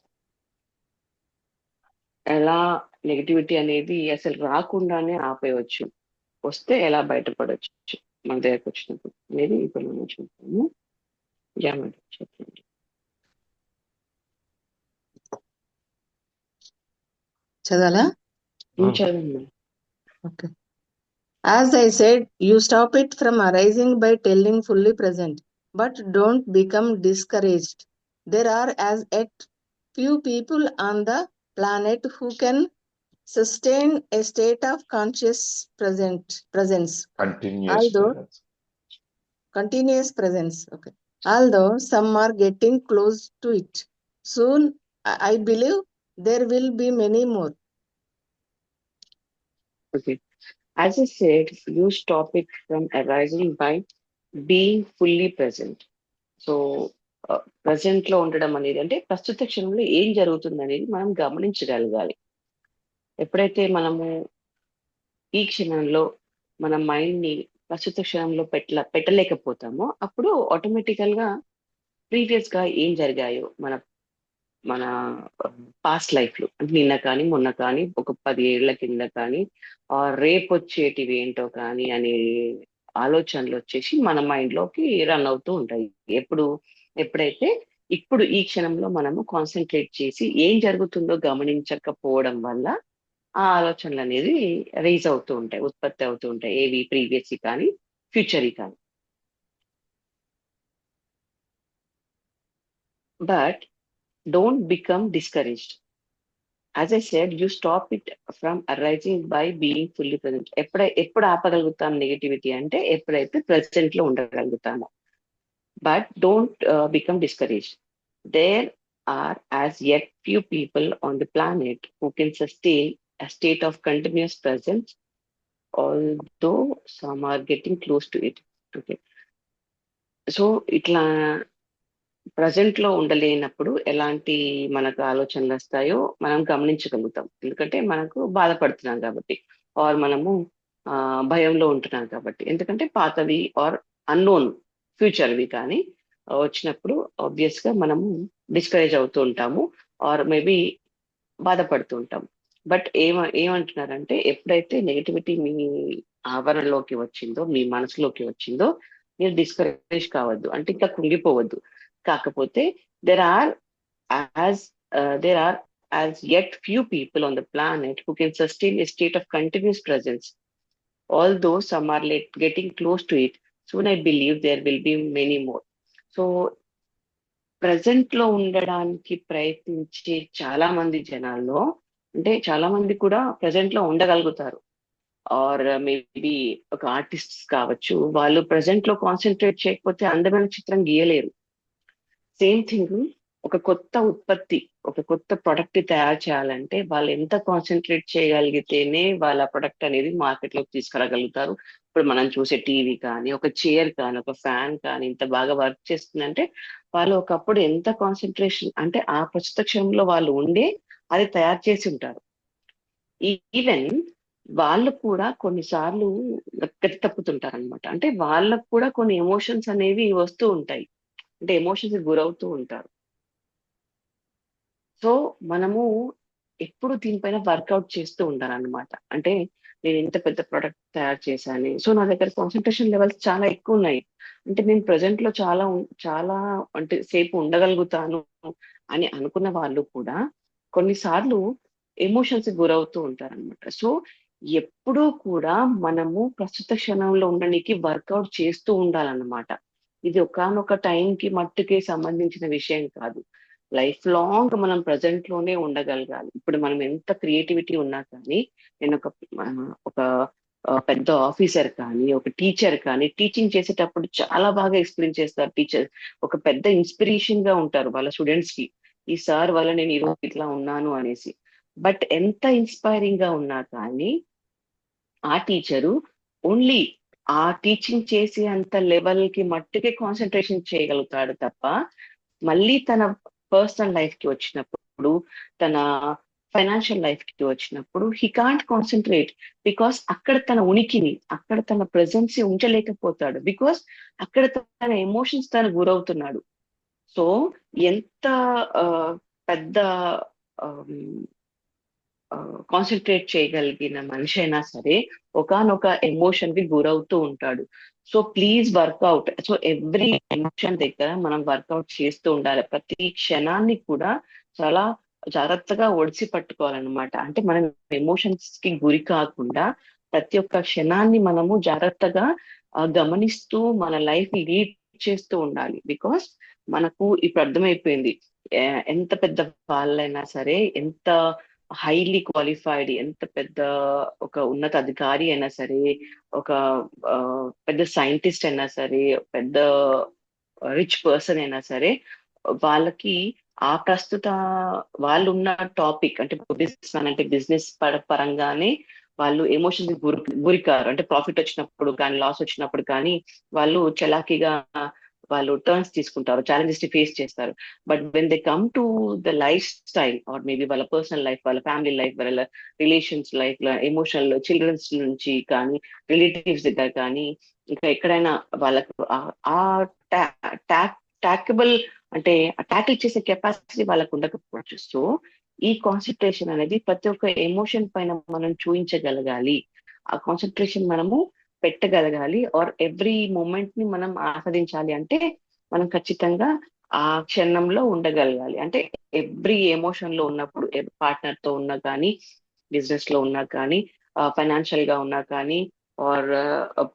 ఎలా నెగటివిటీ అనేది అసలు రాకుండానే ఆపేయవచ్చు, వస్తే ఎలా బయటపడవచ్చు మన దగ్గరకు వచ్చినప్పుడు అనేది ఇప్పుడు మనం చూద్దాము. చెప్పండి. చదవాలా? చదవండి. Okay. As I said, you stop it from arising by telling fully present, but don't become discouraged. There are as yet few people on the planet who can sustain a state of conscious presence. Continuous presence. Okay. Although some are getting close to it. Soon, I believe there will be many more. Okay. As I said, you stop it from arising by being fully present. So present లో ఉండడం అనేది అంటే ప్రస్తుత క్షణంలో ఏం జరుగుతుంది అనేది మనం గమనించగలగాలి. ఎప్పుడైతే మనము ఈ క్షణంలో మన మైండ్ ని ప్రస్తుత క్షణంలో పెట్టలేకపోతామో అప్పుడు ఆటోమేటికల్ గా ప్రీవియస్ గా ఏం జరిగాయో మన పాస్ట్ లైఫ్ లో, అంటే నిన్న కానీ మొన్న కానీ ఒక 10 ఏళ్ల కింద కానీ రేపు వచ్చేటివి ఏంటో కానీ అనే ఆలోచనలు వచ్చేసి మన మైండ్ లోకి రన్ అవుతూ ఉంటాయి. ఎప్పుడైతే ఇప్పుడు ఈ క్షణంలో మనము కాన్సన్ట్రేట్ చేసి ఏం జరుగుతుందో గమనించకపోవడం వల్ల ఆ ఆలోచనలు అనేది రైజ్ అవుతూ ఉంటాయి, ఉత్పత్తి అవుతూ ఉంటాయి, ఏవి ప్రీవియస్ కానీ ఫ్యూచర్ కానీ. But don't become discouraged. As I said, you stop it from arising by being fully present. ఎప్పుడు ఆపగలుగుతాం నెగటివిటీ అంటే ఎప్పుడైతే ప్రెసెంట్ లో ఉండగలుగుతామో. But don't become discouraged. There are as yet few people on the planet who can sustain a state of continuous presence, although some are getting close to it. Okay. So ఇట్లా present లో ఉండలేనప్పుడు ఎలాంటి మనకు ఆలోచనలు వస్తాయో మనం గమనించగలుగుతాం, ఎందుకంటే మనకు బాధపడుతున్నాం కాబట్టి, ఆర్ మనము భయంలో ఉంటున్నాం కాబట్టి. ఎందుకంటే పాతవి ఆర్ అన్నోన్ ఫ్యూచర్వి కానీ వచ్చినప్పుడు ఆబ్వియస్ గా మనము డిస్కరేజ్ అవుతూ ఉంటాము, ఆర్ మేబీ బాధపడుతూ ఉంటాము. బట్ ఏమంటున్నారంటే ఎప్పుడైతే నెగటివిటీ మీ ఆవరణలోకి వచ్చిందో, మీ మనసులోకి వచ్చిందో, మీరు డిస్కరేజ్ కావద్దు, అంటే ఇంకా కుంగిపోవద్దు. కాకపోతే there are as yet few people on the planet who can sustain a state of continuous presence, although some are getting close to it. Soon I believe there will be many more. So present లో ఉండడానికి ప్రయత్నించే చాలా మంది జనాల్లో, అంటే చాలా మంది కూడా ప్రజెంట్ లో ఉండగలుగుతారు, ఆర్ మేబీ ఒక ఆర్టిస్ట్ కావచ్చు, వాళ్ళు ప్రజెంట్ లో కాన్సన్ట్రేట్ చేయకపోతే అందమైన చిత్రం గీయలేరు. సేమ్ థింగ్, ఒక కొత్త ఉత్పత్తి, ఒక కొత్త ప్రొడక్ట్ తయారు చేయాలంటే వాళ్ళు ఎంత కాన్సన్ట్రేట్ చేయగలిగితేనే వాళ్ళ ప్రొడక్ట్ అనేది మార్కెట్ లోకి తీసుకురాగలుగుతారు. ఇప్పుడు మనం చూసే టీవీ కానీ, ఒక చైర్ కానీ, ఒక ఫ్యాన్ కానీ ఇంత బాగా వర్క్ చేస్తుందంటే వాళ్ళు ఒకప్పుడు ఎంత కాన్సన్ట్రేషన్, అంటే ఆ ప్రస్తుత క్షణంలో వాళ్ళు ఉండే అది తయారు చేసి ఉంటారు. ఈవెన్ వాళ్ళు కూడా కొన్నిసార్లు గట్టి తప్పుతుంటారు అనమాట, అంటే వాళ్ళకు కూడా కొన్ని ఎమోషన్స్ అనేవి వస్తూ ఉంటాయి, అంటే ఎమోషన్స్ గురవుతూ ఉంటారు. సో మనము ఎప్పుడు దీనిపైన వర్కౌట్ చేస్తూ ఉండాలన్నమాట. అంటే నేను ఇంత పెద్ద ప్రొడక్ట్ తయారు చేశాను, సో నా దగ్గర కాన్సన్ట్రేషన్ లెవెల్స్ చాలా ఎక్కువ ఉన్నాయి, అంటే నేను ప్రజెంట్ లో చాలా అంటే సేపు ఉండగలుగుతాను అని అనుకున్న వాళ్ళు కూడా కొన్నిసార్లు ఎమోషన్స్ గురవుతూ ఉంటారన్నమాట. సో ఎప్పుడూ కూడా మనము ప్రస్తుత క్షణంలో ఉండడానికి వర్కౌట్ చేస్తూ ఉండాలన్నమాట. ఇది ఒకానొక టైంకి మట్టుకే సంబంధించిన విషయం కాదు. లైఫ్ లాంగ్ మనం ప్రజెంట్ లోనే ఉండగలగాలి. ఇప్పుడు మనం ఎంత క్రియేటివిటీ ఉన్నా కానీ, నేను ఒక పెద్ద ఆఫీసర్ కానీ, ఒక టీచర్ కానీ, టీచింగ్ చేసేటప్పుడు చాలా బాగా ఎక్స్ప్లెయిన్ చేస్తారు టీచర్. ఒక పెద్ద ఇన్స్పిరేషన్ గా ఉంటారు వాళ్ళ స్టూడెంట్స్ కి. ఈ సార్ వల్ల నేను ఈరోజు ఇట్లా ఉన్నాను అనేసి. బట్ ఎంత ఇన్స్పైరింగ్ గా ఉన్నా కానీ ఆ టీచరు ఓన్లీ ఆ టీచింగ్ చేసే అంత లెవెల్ కి మట్టుకే కాన్సన్ట్రేషన్ చేయగలుగుతాడు తప్ప, మళ్ళీ తన పర్సనల్ లైఫ్ కి వచ్చినప్పుడు, తన ఫైనాన్షియల్ లైఫ్ కి వచ్చినప్పుడు హీ కాంట్ కాన్సన్ట్రేట్. బికాస్ అక్కడ తన ఉనికిని, అక్కడ తన ప్రెజెన్స్ ఉంచలేకపోతాడు. బికాస్ అక్కడ తన ఎమోషన్స్ తను గురవుతున్నాడు. సో ఎంత ఆ, పెద్ద కాన్సన్ట్రేట్ చేయగలిగిన మనిషి అయినా సరే ఒకానొక ఎమోషన్ కి గురవుతూ ఉంటాడు. So please work out. So every emotion దగ్గర మనం వర్కౌట్ చేస్తూ ఉండాలి. ప్రతి క్షణాన్ని కూడా చాలా జాగ్రత్తగా ఒడిసి పట్టుకోవాలన్నమాట. అంటే మనం ఎమోషన్స్ కి గురి కాకుండా ప్రతి ఒక్క క్షణాన్ని మనము జాగ్రత్తగా గమనిస్తూ మన లైఫ్ లీడ్ చేస్తూ ఉండాలి. బికాస్ మనకు ఇప్పుడు అర్థమైపోయింది, ఎంత పెద్ద వాళ్ళైనా సరే, ఎంత హైలీ క్వాలిఫైడ్, ఎంత పెద్ద ఒక ఉన్నత అధికారి అయినా సరే, ఒక పెద్ద సైంటిస్ట్ అయినా సరే, పెద్ద రిచ్ పర్సన్ అయినా సరే, వాళ్ళకి ఆ ప్రస్తుత వాళ్ళు ఉన్న టాపిక్ అంటే బిజినెస్ మ్యాన్ అంటే బిజినెస్ పరంగానే వాళ్ళు ఎమోషన్స్ గురికారు. అంటే ప్రాఫిట్ వచ్చినప్పుడు కానీ, లాస్ వచ్చినప్పుడు కానీ వాళ్ళు చలాకీగా వాళ్ళు టర్న్స్ తీసుకుంటారు, ఛాలెంజెస్ ని ఫేస్ చేస్తారు. But when they come to the life style or maybe వాళ్ళ పర్సనల్ లైఫ్, వాళ్ళ ఫ్యామిలీ లైఫ్, వాళ్ళ రిలేషన్స్ లైఫ్, ఎమోషనల్ చిల్డ్రన్స్ నుంచి కానీ, రిలేటివ్స్ దగ్గర కానీ, ఇంకా ఎక్కడైనా వాళ్ళకు ఆ ట్యాకబుల్ అంటే ట్యాకిల్ చేసే కెపాసిటీ వాళ్ళకు ఉండకపోవచ్చు. సో ఈ కాన్సన్ట్రేషన్ అనేది ప్రతి ఒక్క ఎమోషన్ పైన మనం చూపించగలగాలి, ఆ కాన్సన్ట్రేషన్ మనము పెట్టగలగాలి, ఆర్ ఎవ్రీ మూమెంట్ ని మనం ఆస్వాదించాలి. అంటే మనం ఖచ్చితంగా ఆ క్షణంలో ఉండగలగాలి. అంటే ఎవ్రీ ఎమోషన్ లో ఉన్నప్పుడు, పార్ట్నర్ తో ఉన్నా కానీ, బిజినెస్ లో ఉన్నా కానీ, ఫైనాన్షియల్ గా ఉన్నా కానీ, ఆర్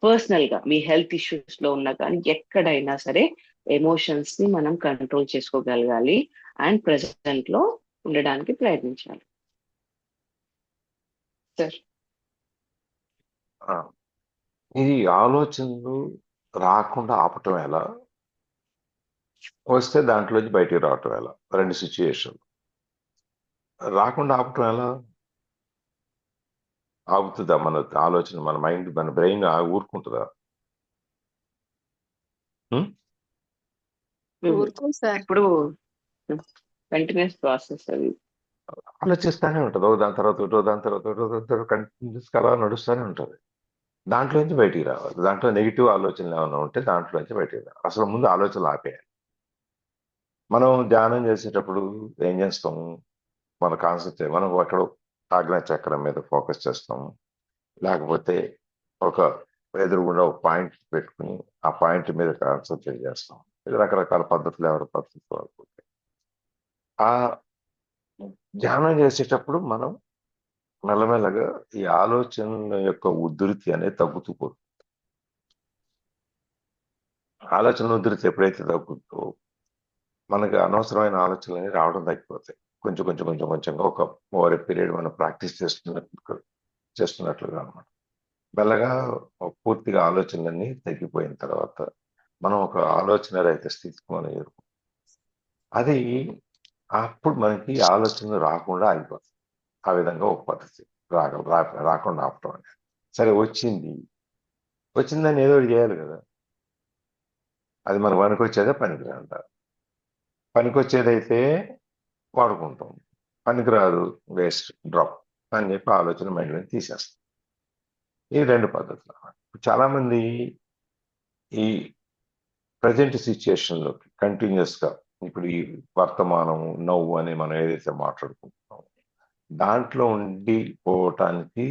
పర్సనల్ గా మీ హెల్త్ ఇష్యూస్ లో ఉన్నా కానీ, ఎక్కడైనా సరే ఎమోషన్స్ ని మనం కంట్రోల్ చేసుకోగలగాలి అండ్ ప్రెసెంట్ లో ఉండడానికి ప్రయత్నించాలి. సార్ ఆ, ఈ ఆలోచనలు రాకుండా ఆపటం ఎలా, వస్తే దాంట్లోంచి బయటికి రావటం ఎలా, రెండు సిచ్యుయేషన్. రాకుండా ఆపటం ఎలా? ఆగుతుందా మన ఆలోచన, మన మైండ్, మన బ్రెయిన్ ఊరుకుంటుందా? ఊరుకోం సార్. ఇప్పుడు కంటిన్యూస్ ప్రాసెస్ అది. ఆలోచిస్తూనే ఉంటుంది, ఓ దాని తర్వాత ఒకటో, దాని తర్వాత ఒకటో, దాని తర్వాత కంటిన్యూస్గా అలా నడుస్తూనే ఉంటుంది. దాంట్లోంచి బయటికి రావాలి. దాంట్లో నెగిటివ్ ఆలోచనలు ఏమైనా ఉంటే దాంట్లోంచి బయటికి రావాలి. అసలు ముందు ఆలోచనలు ఆపేయాలి. మనం ధ్యానం చేసేటప్పుడు ఏం చేస్తాము, మన కాన్సెప్ట్ మనం ఎక్కడో ఆజ్ఞా చక్రం మీద ఫోకస్ చేస్తాము, లేకపోతే ఒక ఎదురుగుండా ఒక పాయింట్ పెట్టుకుని ఆ పాయింట్ మీద కాన్సన్ట్రేట్ చేస్తాం. ఇది రకరకాల పద్ధతులు, ఎవరి పద్ధతులు అనుకుంటే ఆ ధ్యానం చేసేటప్పుడు మనం మెల్లమెల్లగా ఈ ఆలోచనల యొక్క ఉధృతి అనేది తగ్గుతూ పోతుంది. ఆలోచనల ఉధృతి ఎప్పుడైతే తగ్గుతుందో మనకి అనవసరమైన ఆలోచనలు అనేవి రావడం తగ్గిపోతాయి. కొంచెం కొంచెం కొంచెం కొంచెంగా ఒక ఓవర్ పీరియడ్ మనం ప్రాక్టీస్ చేస్తున్నట్లుగా అనమాట. మెల్లగా పూర్తిగా ఆలోచనలన్నీ తగ్గిపోయిన తర్వాత మనం ఒక ఆలోచన రహిత స్థితికి మనం ఎదుర్కొంటాం. అది అప్పుడు మనకి ఆలోచనలు రాకుండా అయిపోతుంది. ఆ విధంగా ఒక పద్ధతి రాకుండా ఆపటం అనేది. సరే వచ్చిందని ఏదో ఒకటి చేయాలి కదా. అది మనకు పనికొచ్చేదే పనికిరాంట. పనికొచ్చేదైతే వాడుకుంటాం, పనికిరాదు వేస్ట్ డ్రాప్ అని చెప్పి ఆలోచన మైండ్ మీద తీసేస్తాం. ఈ రెండు పద్ధతులు అన్నమాట. చాలా మంది ఈ ప్రజెంట్ సిచ్యుయేషన్లోకి కంటిన్యూస్గా ఇప్పుడు ఈ వర్తమానం నవ్వు అని మనం ఏదైతే మాట్లాడుకుంటున్నామో దాంట్లో ఉండిపోవటానికి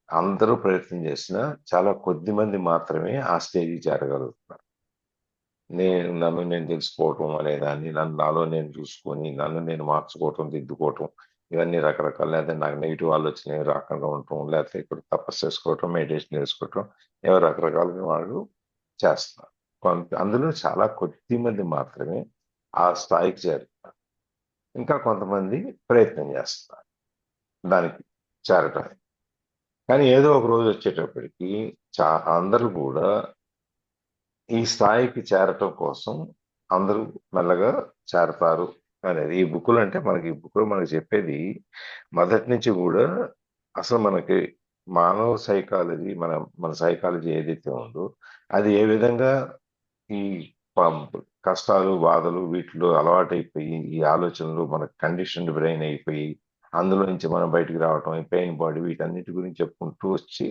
అందరూ ప్రయత్నం చేసినా చాలా కొద్ది మంది మాత్రమే ఆ స్టేజ్కి చేరగలుగుతున్నారు. నన్ను నేను తెలుసుకోవటం అనేదాన్ని, నాలో నేను చూసుకొని నన్ను నేను మార్చుకోవటం, దిద్దుకోవటం, ఇవన్నీ రకరకాల, లేకపోతే నాకు నెగిటివ్ ఆలోచనలు రాకుండా ఉండటం, లేకపోతే ఇక్కడ తపస్సు చేసుకోవటం, మెడిటేషన్ చేసుకోవటం, ఎవరు రకరకాలుగా వాళ్ళు చేస్తున్నారు. అందులో చాలా కొద్ది మంది మాత్రమే ఆ స్థాయికి చేరుతున్నారు. ఇంకా కొంతమంది ప్రయత్నం చేస్తున్నారు దానికి చేరటానికి. కానీ ఏదో ఒక రోజు వచ్చేటప్పటికి అందరూ కూడా ఈ స్థాయికి చేరటం కోసం అందరూ మెల్లగా చేరతారు అనేది. ఈ బుక్లు అంటే ఈ బుక్లో మనకి చెప్పేది మొదటి నుంచి కూడా అసలు మనకి మానవ సైకాలజీ, మన సైకాలజీ ఏదైతే ఉందో అది ఏ విధంగా ఈ కష్టాలు, బాధలు వీటిలో అలవాటైపోయి ఈ ఆలోచనలు మన కండిషన్డ్ బ్రెయిన్ అయిపోయి అందులో నుంచి మనం బయటికి రావటం, ఈ పెయిన్ బాడీ, వీటన్నిటి గురించి చెప్పుకుంటూ వచ్చి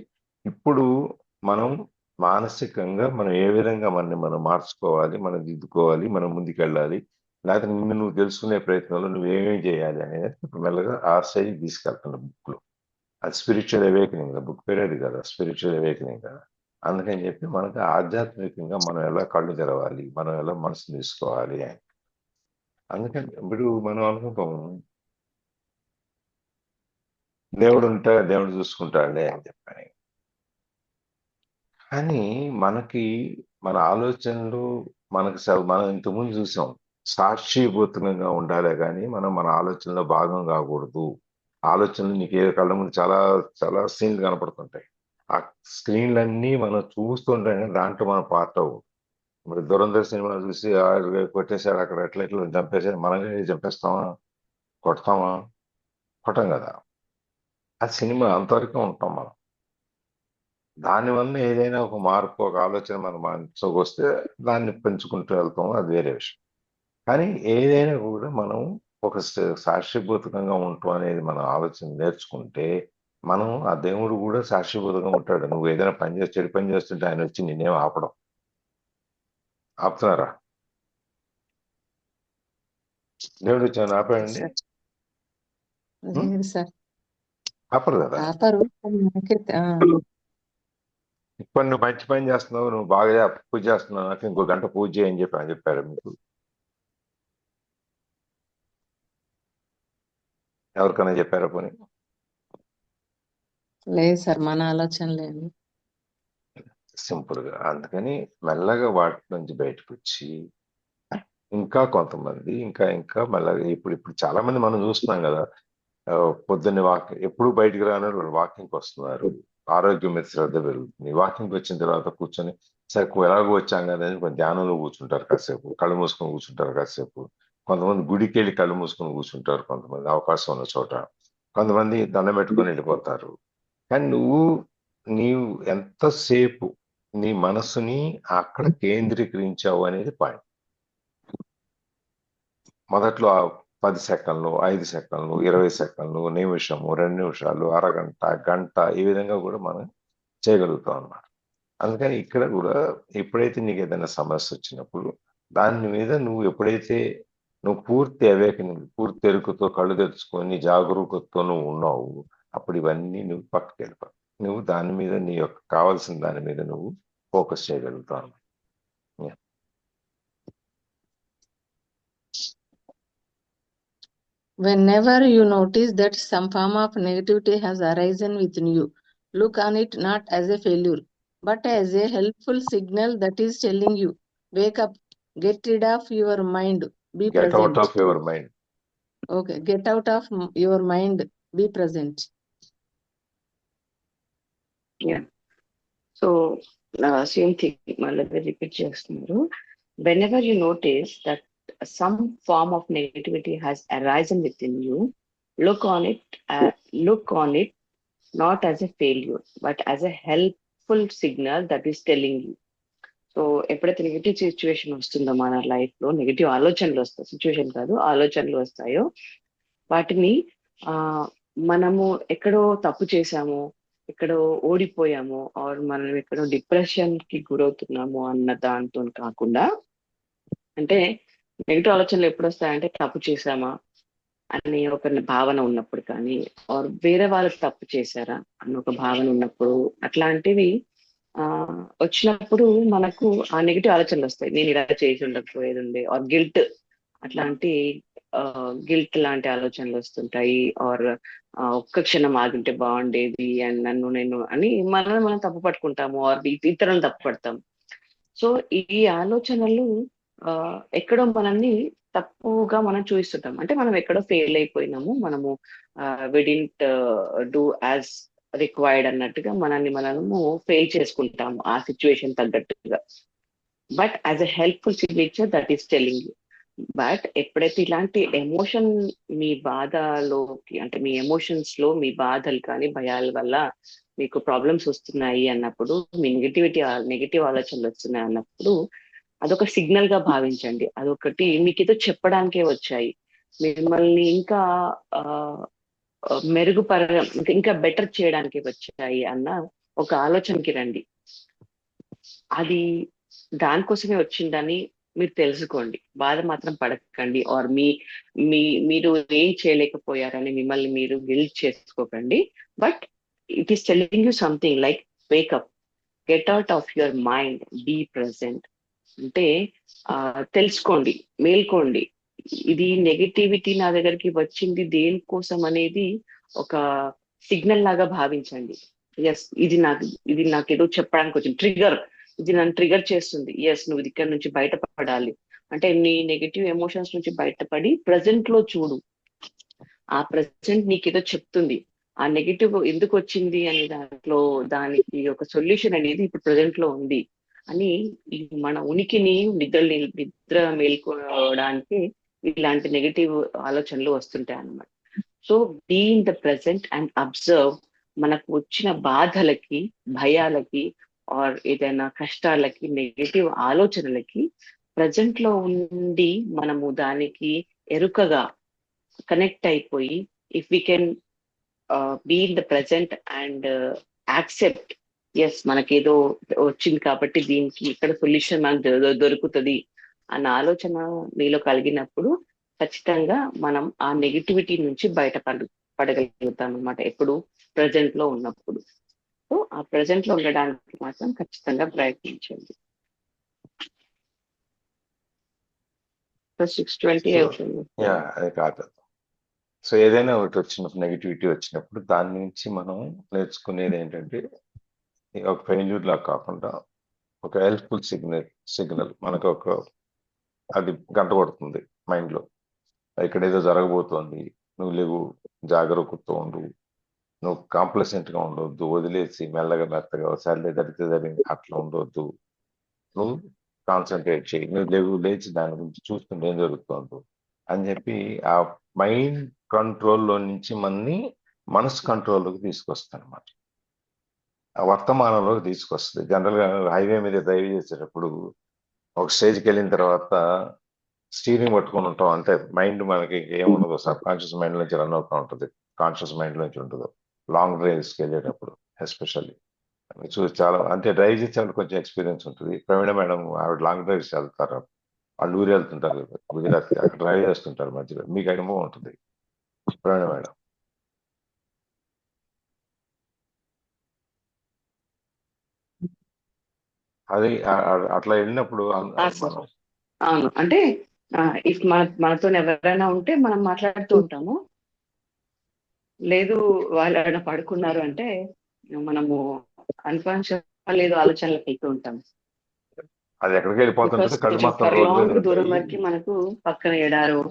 ఇప్పుడు మనం మానసికంగా మనం ఏ విధంగా మనం మార్చుకోవాలి, మనం దిద్దుకోవాలి, మనం ముందుకెళ్ళాలి, లేకపోతే నిన్ను నువ్వు తెలుసుకునే ప్రయత్నంలో నువ్వేమేమి చేయాలి అనేది ఇప్పుడు మెల్లగా ఆ స్టేజ్కి తీసుకెళ్తున్న బుక్లో. అది స్పిరిచువల్ అవేకనింగ్, బుక్ పేరు అది కదా, స్పిరిచువల్ అవేకనింగ్ కదా. అందుకని చెప్పి మనకు ఆధ్యాత్మికంగా మనం ఎలా కళ్ళు తెరవాలి, మనం ఎలా మనసు తీసుకోవాలి అని. అందుకని ఇప్పుడు మనం అనుకుంటాం దేవుడు ఉంటే దేవుడు చూసుకుంటాడులే అని చెప్పని. కానీ మనకి మన ఆలోచనలు మనం ఇంతకుముందు చూసాం, సాక్షిభూతంగా ఉండాలే కానీ మనం మన ఆలోచనలో భాగం కాకూడదు. ఆలోచనలు నీకు ఏ కళ్ళ ముందు చాలా చాలా సీన్లు కనపడుతుంటాయి. ఆ స్క్రీన్లన్నీ మనం చూస్తుంటే దాంట్లో మనం పార్ట్ అవ్వు. ఇప్పుడు దురంధర్ సినిమా చూసి కొట్టేశాడు అక్కడ, ఎట్లా చంపేసాడు, మనమే చంపేస్తామా, కొడతామా? కొట్టం కదా. ఆ సినిమా అంతవరకు ఉంటాం మనం. దానివల్ల ఏదైనా ఒక మార్పు, ఒక ఆలోచన మన మనసుకు వస్తే దాన్ని పెంచుకుంటూ వెళ్తాం, అది వేరే విషయం. కానీ ఏదైనా కూడా మనం ఒక సాక్షిభూతకంగా ఉంటాం అనేది మన ఆలోచన నేర్చుకుంటే మనం ఆ దేవుడు కూడా సాక్షిభూతంగా ఉంటాడు. నువ్వు ఏదైనా చెడు పని చేస్తుంటే ఆయన వచ్చి నిన్నేం ఆపడం. ఆపుతున్నారా? దేవుడు వచ్చి ఆపాడండి? లేదు సార్, ఆపరు కదా. ఆపరు. ఇప్పుడు నువ్వు మంచి పని చేస్తున్నావు, నువ్వు బాగా పూజ చేస్తున్నావు, నాకు ఇంకో గంట పూజ చేయని చెప్పారు మీకు? ఎవరికైనా చెప్పారా పోనీ? లేదు సార్, మన ఆలోచన లేదు. సింపుల్గా. అందుకని మెల్లగా వాటి నుంచి బయటకు వచ్చి ఇంకా కొంతమంది ఇంకా ఇంకా మెల్లగా ఇప్పుడు చాలా మంది మనం చూస్తున్నాం కదా, పొద్దున్నే ఎప్పుడు బయటికి రాని వాళ్ళు వాకింగ్కి వస్తున్నారు, ఆరోగ్యం మీద శ్రద్ధ పెరుగుతుంది. వాకింగ్కి వచ్చిన తర్వాత కూర్చొని సరే ఎలాగో వచ్చాం కదా అని కొంచెం ధ్యానంలో కూర్చుంటారు కాసేపు, కళ్ళు మూసుకొని కూర్చుంటారు కాసేపు. కొంతమంది గుడికి వెళ్ళి కళ్ళు మూసుకొని కూర్చుంటారు, కొంతమంది అవకాశం ఉన్న చోట, కొంతమంది దండం పెట్టుకొని వెళ్ళిపోతారు. కానీ నీవు ఎంతసేపు నీ మనసుని అక్కడ కేంద్రీకరించావు అనేది పాయింట్. మొదట్లో 10 సెకండ్లు, 5 సెకండ్లు, 20 సెకండ్లు, నిమిషము, 2 నిమిషాలు, అరగంట, గంట, ఈ విధంగా కూడా మనం చేయగలుగుతాం అన్నమాట. అందుకని ఇక్కడ కూడా ఎప్పుడైతే నీకు ఏదైనా సమస్య వచ్చినప్పుడు దాని మీద నువ్వు పూర్తి అవేకనింగ్, పూర్తి ఎరుకతో కళ్ళు తెరుచుకొని జాగరూకతతో నువ్వు ఉన్నావు, అప్పుడు ఇవన్నీ నువ్వు పక్కకి వెళ్ళిపోతావు. నువ్వు దాని మీద నీ యొక్క కావాల్సిన దాని మీద నువ్వు focus చేయగలుగుతావు. Whenever you notice that some form of negativity has arisen within you, look on it not as a failure, but as a helpful signal that is telling you, wake up, get rid of your mind, be Get present. out of your mind. Okay, get out of your mind, be present. Yeah. So, same thing, mala repeat చేస్తున్నారు. Whenever you notice that some form of negativity has arisen within you, look on it not as a failure, but as a helpful signal that is telling you. So ఎప్పుడైతే negative situation వస్తుందో మన life లో, negative ఆలోచనలు వస్తాయి, situation కాదు ఆలోచనలు వస్తాయో, వాటిని మనము ఎక్కడో తప్పు చేశాము, ఎక్కడో ఓడిపోయాము, ఆర్ మనం ఎక్కడో డిప్రెషన్ కి గురవుతున్నాము అన్న దాంతో కాకుండా, అంటే నెగిటివ్ ఆలోచనలు ఎప్పుడు వస్తాయంటే తప్పు చేశామా, అనే ఒక భావన ఉన్నప్పుడు కానీ, ఆర్ వేరే వాళ్ళు తప్పు చేశారా అన్న ఒక భావన ఉన్నప్పుడు, అట్లాంటివి ఆ వచ్చినప్పుడు మనకు ఆ నెగిటివ్ ఆలోచనలు వస్తాయి. నేను ఇలా చేసి ఉండకపోయేది ఉండే, ఆర్ గిల్ట్, అట్లాంటి గిల్ట్ లాంటి ఆలోచనలు వస్తుంటాయి. ఆర్ ఒక్క క్షణం ఆగింటే బాగుండేది అని నేను అని మనం తప్పు పట్టుకుంటాము, ఆర్ ఇతరులను తప్పు పడతాము. సో ఈ ఆలోచనలు ఎక్కడో మనల్ని తప్పుగా మనం చూపిస్తుంటాం. అంటే మనం ఎక్కడో ఫెయిల్ అయిపోయినాము, మనము విడింట్ డూ యాజ్ రిక్వైర్డ్ అన్నట్టుగా మనము ఫెయిల్ చేసుకుంటాము ఆ సిచ్యువేషన్ తగ్గట్టుగా. But as a helpful signature that is telling you. But ఎప్పుడైతే ఇలాంటి ఎమోషన్ మీ బాధలోకి, అంటే మీ ఎమోషన్స్ లో మీ బాధలు కానీ భయాల వల్ల మీకు ప్రాబ్లమ్స్ వస్తున్నాయి అన్నప్పుడు, మీ నెగిటివ్ ఆలోచనలు వస్తున్నాయి అన్నప్పుడు, అదొక సిగ్నల్ గా భావించండి. అదొకటి మీకు ఏదో చెప్పడానికే వచ్చాయి, మిమ్మల్ని ఇంకా మెరుగుపర ఇంకా బెటర్ చేయడానికి వచ్చాయి అన్న ఒక ఆలోచనకి రండి. అది దానికోసమే వచ్చిందని మీరు తెలుసుకోండి. బాధ మాత్రం పడకండి, ఆర్ మీరు ఏం చేయలేకపోయారని మిమ్మల్ని మీరు గిల్ట్ చేసుకోకండి. But it is telling you something like wake up, get out of your mind, be present. అంటే తెలుసుకోండి, మేల్కోండి. ఇది నెగటివిటీ నా దగ్గరికి వచ్చింది దేనికోసం అనేది ఒక సిగ్నల్ లాగా భావించండి. ఎస్, ఇది నాకు ఏదో చెప్పడానికి వచ్చింది, ట్రిగర్, ఇది నన్ను ట్రిగర్ చేస్తుంది. ఎస్, నువ్వు ఇక్కడ నుంచి బయటపడాలి అంటే నీ నెగటివ్ ఎమోషన్స్ నుంచి బయటపడి ప్రజెంట్ లో చూడు. ఆ ప్రజెంట్ నీకేదో చెప్తుంది. ఆ నెగటివ్ ఎందుకు వచ్చింది అనే దానికి ఒక సొల్యూషన్ అనేది ఇప్పుడు ప్రజెంట్ లో ఉంది అని మన ఉనికిని నిద్ర మేల్కోవడానికి ఇలాంటి నెగటివ్ ఆలోచనలు వస్తుంటాయి అన్నమాట. So be in the present and observe. మనకు వచ్చిన బాధలకి, భయాలకి, ఆర్ ఏదైనా కష్టాలకి, నెగటివ్ ఆలోచనలకి ప్రజెంట్ లో ఉండి మనము దానికి ఎరుకగా కనెక్ట్ అయిపోయి, if we can be in the present and accept, yes మనకేదో వచ్చింది కాబట్టి దీనికి ఇక్కడ సొల్యూషన్ మనకు దొరుకుతుంది అన్న ఆలోచన మీలో కలిగినప్పుడు ఖచ్చితంగా మనం ఆ నెగిటివిటీ నుంచి పడగలుగుతాం అనమాట, ఎప్పుడు ప్రజెంట్ లో ఉన్నప్పుడు. సో ఆ ప్రజెంట్ లో ఉండడానికి మాత్రం ఖచ్చితంగా ప్రయత్నించండి. 6:20 అవుతుంది. అది కాదు. సో ఏదైనా ఒకటి వచ్చినప్పుడు, నెగిటివిటీ వచ్చినప్పుడు దాని నుంచి మనం నేర్చుకునేది ఏంటంటే, ఒక ఫెయిల్యూర్ లా కాకుండా ఒక హెల్ప్ఫుల్ సిగ్నల్ మనకు అది గంట కొడుతుంది మైండ్ లో. ఇక్కడ ఏదో జరగబోతోంది, నువ్వు లేవు, జాగ్రత్తతో ఉండు, నువ్వు కాంప్లసెంట్ గా ఉండొద్దు, వదిలేసి మెత్తగా సర్లేదని అట్లా ఉండొద్దు, నువ్వు కాన్సన్ట్రేట్ చేయి, నువ్వు లేచి దాని గురించి చూస్తుంటే ఏం జరుగుతుందో అని చెప్పి ఆ మైండ్ కంట్రోల్లో నుంచి మనసు కంట్రోల్లోకి తీసుకొస్తాను అనమాట. ఆ వర్తమానంలోకి తీసుకొస్తుంది. జనరల్గా హైవే మీద డ్రైవ్ చేసేటప్పుడు ఒక స్టేజ్కి వెళ్ళిన తర్వాత స్టీరింగ్ పట్టుకొని ఉంటాం, అంటే మైండ్ మనకి ఏముండదు, సబ్ కాన్షియస్ మైండ్ నుంచి రన్ అవుతూ ఉంటుంది, కాన్షియస్ మైండ్ నుంచి ఉండదు. లాంగ్ డ్రైవ్స్కి వెళ్ళేటప్పుడు ఎస్పెషల్లీ చూసి చాలా, అంటే డ్రైవ్ చేసేవాళ్ళు కొంచెం ఎక్స్పీరియన్స్ ఉంటుంది. ప్రవీణ మేడం ఆవిడ లాంగ్ డ్రైవ్స్ వెళ్తారు, వాళ్ళు ఊరు వెళ్తుంటారు గుజరాత్, అక్కడ డ్రైవ్ చేస్తుంటారు మధ్యలో. మీకు అనుభవం ఉంటుంది ప్రవీణ మేడం. అది అట్లా వెళ్ళినప్పుడు అవును, అంటే ఇఫ్ మనతో ఎవరైనా ఉంటే మనం మాట్లాడుతూ ఉంటాము, లేదు వాళ్ళు ఎవరైనా పడుకున్నారు అంటే మనము అన్కాన్షియస్ లేదు ఆలోచనలకు వెళ్తూ ఉంటాం. అది ఎక్కడికి వెళ్ళిపోతుంటుంది, కళ్ళు మాత్రం రోడ్డు మీద ఉంటాయి. దూరం వరకు మనకు పక్కన ఎడారో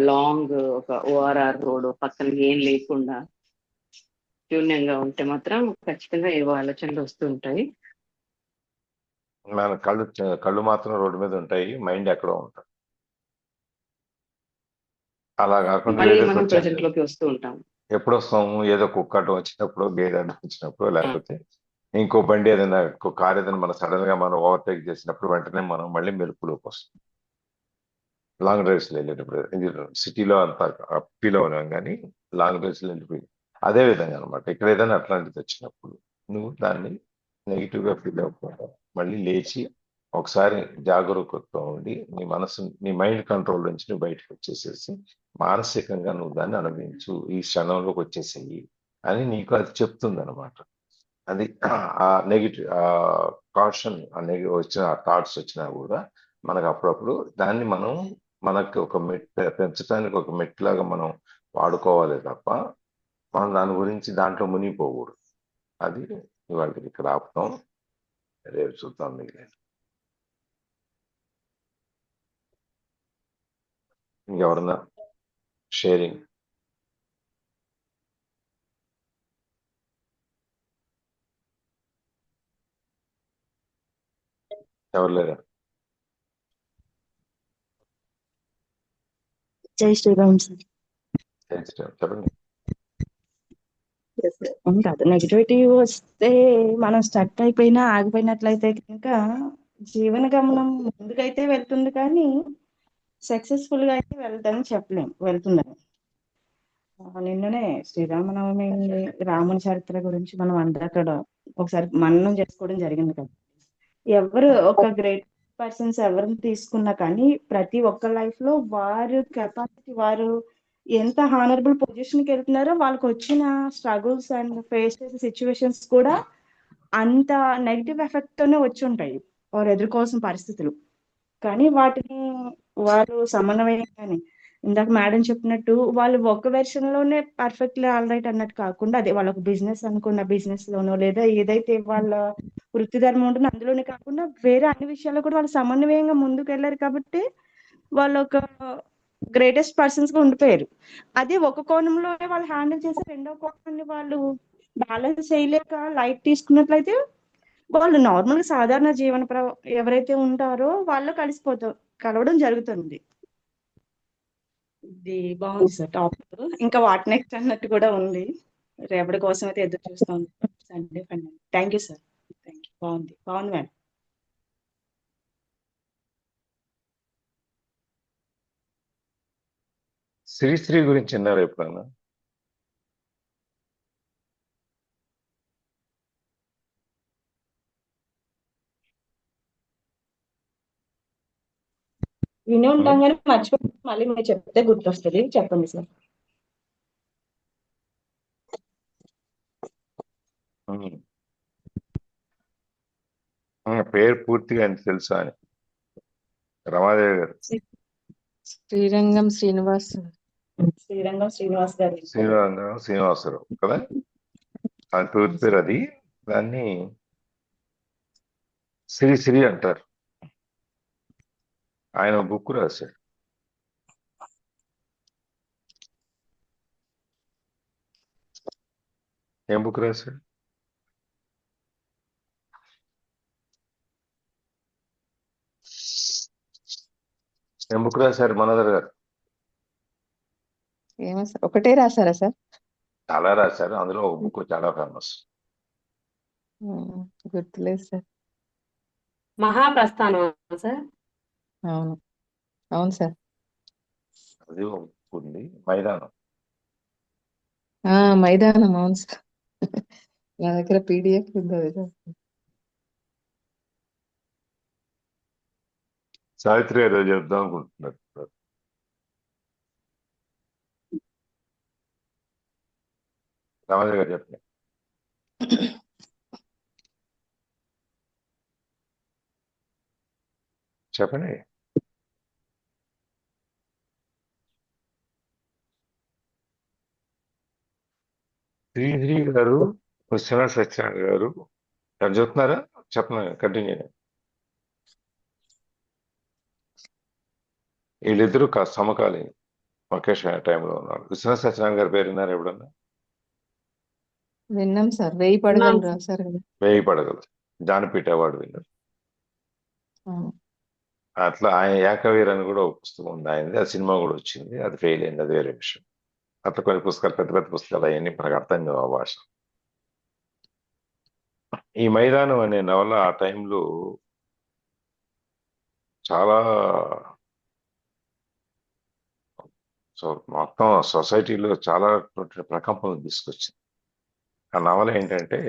లాంగ్ ఒక ఓఆర్ఆర్ రోడ్ పక్కన ఏం లేకుండా శూన్యంగా ఉంటే మాత్రం ఖచ్చితంగా ఏవో ఆలోచనలు వస్తూ ఉంటాయి. మన కళ్ళు మాత్రం రోడ్డు మీద ఉంటాయి, మైండ్ ఎక్కడో ఉంటుంది. అలా కాకుండా మనం ప్రెజెంట్ లోకి వస్తూ ఉంటాం. ఎప్పుడు వస్తాము, ఏదో కుక్కటం వచ్చినప్పుడు, గేదె వచ్చినప్పుడు, లేకపోతే ఇంకో బండి ఏదైనా కార్ ఏదైనా మనం సడన్ గా మనం ఓవర్టేక్ చేసినప్పుడు వెంటనే మనం మళ్ళీ మెరుపులోకి వస్తాం. లాంగ్ డ్రైవ్స్ వెళ్ళేటప్పుడు ఇది సిటీలో అంతా అప్పిలో ఉన్నాం, కానీ లాంగ్ డ్రైవ్స్ వెళ్ళిపోయి అదే విధంగా అనమాట. ఇక్కడ ఏదైనా అట్లాంటిది వచ్చినప్పుడు నువ్వు దాన్ని నెగిటివ్ గా ఫీల్ అవ్వకుండా మళ్ళీ లేచి ఒకసారి జాగరూకతతో ఉండి నీ మనసు నీ మైండ్ కంట్రోల్ నుంచి నువ్వు బయటకు వచ్చేసేసి మానసికంగా నువ్వు దాన్ని అనుభవించు, ఈ క్షణంలోకి వచ్చేసేయి అని నీకు అది చెప్తుంది అనమాట. అది ఆ నెగిటివ్ కాషన్ వచ్చిన థాట్స్ వచ్చినా కూడా మనకు అప్పుడప్పుడు దాన్ని మనం మనకి ఒక పెంచడానికి ఒక మెట్లాగా మనం వాడుకోవాలి తప్ప మనం దాని గురించి దాంట్లో మునిగిపోకూడదు. అది ఇవాళ ఇక్కడ ఆపుతాం, రేపు చూద్దాం మిగిలిన. ఇంకెవరన్నా షేరింగ్? ఎవరు లేదా? జై శ్రీరామ్ సార్. చెప్పండి. కాదు, నెగిటివిటీ వస్తే మనం స్టక్ అయిపోయినా ఆగిపోయినట్లయితే కనుక జీవన గమనం ముందుకైతే వెళ్తుంది, కానీ సక్సెస్ఫుల్ గా అయితే వెళ్తానని చెప్పలేము, వెళ్తుందని. నిన్ననే శ్రీరామనవమి రాముని చరిత్ర గురించి మనం అందరూ అక్కడ ఒకసారి మననం చేసుకోవడం జరిగింది కదా. ఎవరు ఒక గ్రేట్ పర్సన్స్ ఎవరిని తీసుకున్నా కానీ ప్రతి ఒక్క లైఫ్ లో వారు కెపాసిటీ, వారు ఎంత హానరబుల్ పొజిషన్ కి వెళ్తున్నారో వాళ్ళకి వచ్చిన స్ట్రగుల్స్ అండ్ ఫేస్ చేసే సిచ్యువేషన్స్ కూడా అంత నెగిటివ్ ఎఫెక్ట్ తోనే వచ్చి ఉంటాయి, వారు ఎదుర్కోవాల్సిన పరిస్థితులు. కానీ వాటిని వారు సమన్వయం, కానీ ఇందాక మేడం చెప్పినట్టు వాళ్ళు ఒక వెర్షన్ లోనే పర్ఫెక్ట్లీ ఆల్ రైట్ అన్నట్టు కాకుండా, అదే వాళ్ళ బిజినెస్ అనుకున్న బిజినెస్ లోనో లేదా ఏదైతే వాళ్ళ వృత్తి ధర్మం ఉంటుందో అందులోనే కాకుండా వేరే అన్ని విషయాల్లో కూడా వాళ్ళు సమన్వయంగా ముందుకు వెళ్ళారు కాబట్టి వాళ్ళు ఒక గ్రేటెస్ట్ పర్సన్స్ గా ఉండిపోయారు. అదే ఒక కోణంలో వాళ్ళు హ్యాండిల్ చేసి రెండో కోణాన్ని వాళ్ళు బ్యాలెన్స్ చేయలేక లైట్ తీసుకున్నట్లయితే వాళ్ళు నార్మల్ గా సాధారణ ఎవరైతే ఉంటారో వాళ్ళు కలవడం జరుగుతుంది. ఇది బాగుంది సార్ టాపిక్. ఇంకా వాట్ నెక్స్ట్ అన్నట్టు కూడా ఉంది. రేపటి కోసం అయితే ఎదురు చూస్తాం. Sunday fund. Thank you sir. Thank you. బాగుంది మేడం. శ్రీశ్రీ గురించి విన్నారా ఎప్పుడన్నా? వినే ఉంటాం కానీ మర్చిపోయి మళ్ళీ మీరు చెప్తే గుర్తొస్తుంది. చెప్పండి సార్. పేరు పూర్తిగా అని తెలుసా అని? రమాదేవి గారు. శ్రీరంగం శ్రీనివాస్. శ్రీరంగం శ్రీనివాస్ గారు. శ్రీనివాసరావు కదా ఆయన పూర్తి పేరు. అది దాన్ని శ్రీ అంటారు. ఆయన బుక్ రాశాడు. ఏం బుక్ రాశాడు? ఏం బుక్ రాశారు మనోదర్ గారు? ఏమో సార్, ఒకటే రాశారా సార్? చాలా రాశారు, అందులో ఒక బుక్ చాలా ఫేమస్. గుర్తులేదు సార్. మహాప్రస్థానం సార్. అవును అవును సార్. అది ఒక బుక్ ఉంది. మైదానం. మైదానం. అవును సార్. నా దగ్గర PDF ఉంది అది. సావిత్రి గారు చెప్దాం అనుకుంటున్నారు. రమాదేవి గారు చెప్పండి. చెప్పండి. శ్రీశ్రీ గారు, విశ్వనాథ్ సత్యనారాయణ గారు ఎవరు చెప్తున్నారా? చెప్పండి, కంటిన్యూ. వీళ్ళిద్దరూ సమకాలీన ఒకే టైంలో ఉన్నారు. విశ్వనాథ్ సత్యనారాయణ గారి పేరు విన్నారు ఎప్పుడన్నా? విన్నాం సార్. 1000 పడగలు రాశారు కదా. 1000 పడగలు జ్ఞానపీఠ అవార్డు విన్నారు. అట్లా ఆయన ఏకవీర్ అని కూడా ఒక పుస్తకం ఉంది ఆయనది. ఆ సినిమా కూడా వచ్చింది, అది ఫెయిల్ అయింది, అది వేరే విషయం. అట్లా కొన్ని పుస్తకాలు, పెద్ద పెద్ద పుస్తకాలు అవన్నీ మనకు అర్థం కావు ఆ భాష. ఈ మైదానం అనే నవల ఆ టైంలో చాలా మొత్తం సొసైటీలో చాలా ప్రకంపనలు తీసుకొచ్చింది. ఆ నవల ఏంటంటే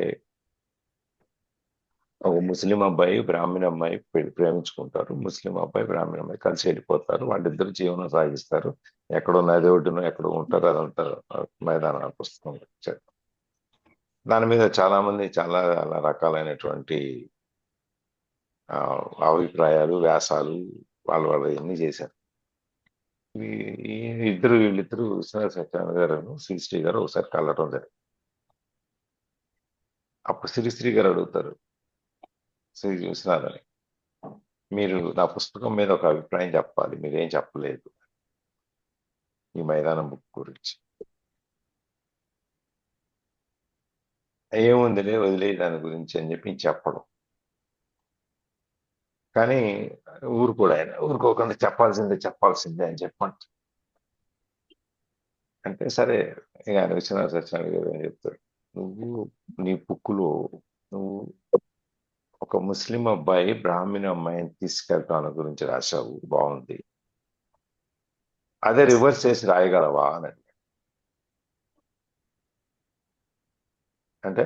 ఒక ముస్లిం అబ్బాయి బ్రాహ్మణ అమ్మాయి ప్రేమించుకుంటారు. ముస్లిం అబ్బాయి బ్రాహ్మణ అమ్మాయి కలిసి వెళ్ళిపోతారు. వాళ్ళిద్దరు జీవనం సాగిస్తారు. ఎక్కడో నది ఒడ్డున ఎక్కడో ఉంటారు. అదంతా మైదాన పుస్తకం ఇచ్చారు. దాని మీద చాలా మంది చాలా రకాలైనటువంటి అభిప్రాయాలు, వ్యాసాలు వాళ్ళు ఎన్ని చేశారు. వీళ్ళిద్దరు విశ్వనాథ సత్యనారాయణ గారు శ్రీశ్రీ గారు ఒకసారి కలవటం జరిగింది. అప్పుడు శ్రీశ్రీ గారు అడుగుతారు శ్రీ విశ్వనాథని, మీరు నా పుస్తకం మీద ఒక అభిప్రాయం చెప్పాలి, మీరేం చెప్పలేదు ఈ మైదానం బుక్ గురించి. ఏముందిలే వదిలే దాని గురించి అని చెప్పి చెప్పడం. కానీ ఊరుకోకుండా చెప్పాల్సిందే అని చెప్పంట. అంటే సరే ఇక ఆయన విశ్వనాథ సత్యనారాయణ గారు అని చెప్తాడు, నువ్వు నీ బుక్కులో నువ్వు ఒక ముస్లిం అబ్బాయి బ్రాహ్మణ అమ్మాయిని తీసుకెళ్తాను గురించి రాశావు, బాగుంది, అదే రివర్స్ చేసి రాయగలవా అని అడిగాడు. అంటే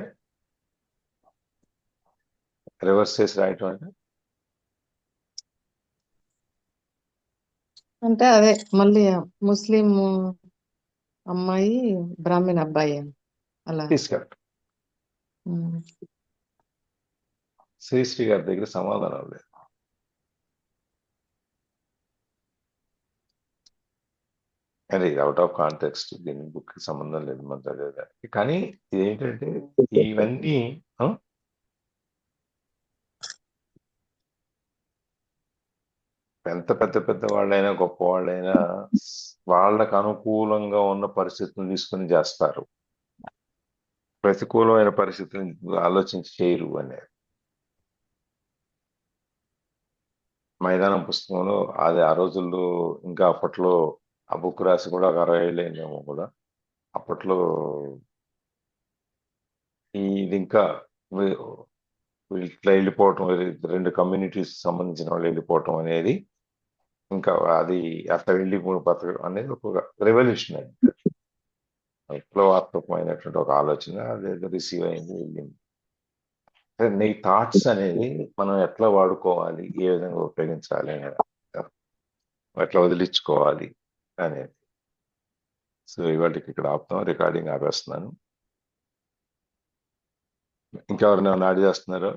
రివర్స్ చేసి రాయటం అంటే అదే మళ్ళీ ముస్లిం అమ్మాయి బ్రాహ్మణ అబ్బాయి అలా తీసుకెళ్ళటం. శ్రీశ్రీ గారి దగ్గర సమాధానం లేదు. అది అవుట్ ఆఫ్ కాంటెక్స్ట్, దీని బుక్ కి సంబంధం లేదు మన చదివేదానికి. కానీ ఇదేంటంటే ఇవన్నీ ఎంత పెద్ద వాళ్ళైనా గొప్ప వాళ్ళైనా వాళ్ళకు అనుకూలంగా ఉన్న పరిస్థితులను తీసుకుని చేస్తారు, ప్రతికూలమైన పరిస్థితులను ఆలోచించి చేయరు అనేది. మైదానం పుస్తకంలో అది ఆ రోజుల్లో ఇంకా అప్పట్లో ఆ బుక్ రాసి కూడా ఒక 60 ఏళ్ళు అయిందేమో కూడా. అప్పట్లో ఇది ఇంకా ఇట్లా వెళ్ళిపోవటం, 2 కమ్యూనిటీస్ సంబంధించిన వాళ్ళు వెళ్ళిపోవటం అనేది ఇంకా అది అట్లా వెళ్ళి బతకడం అనేది ఒక రెవల్యూషన్ అయింది, విప్లవాత్మకమైనటువంటి ఒక ఆలోచన. అదేదో రిసీవ్ అయింది, వెళ్ళింది. నీ థాట్స్ అనేది మనం ఎట్లా వాడుకోవాలి, ఏ విధంగా ఉపయోగించాలి అనేది, ఎట్లా వదిలించుకోవాలి అనేది. సో ఇవాటికి ఇక్కడ ఆపుతాం, రికార్డింగ్ ఆపేస్తున్నాను. ఇంకెవరిని నాడి చేస్తున్నారో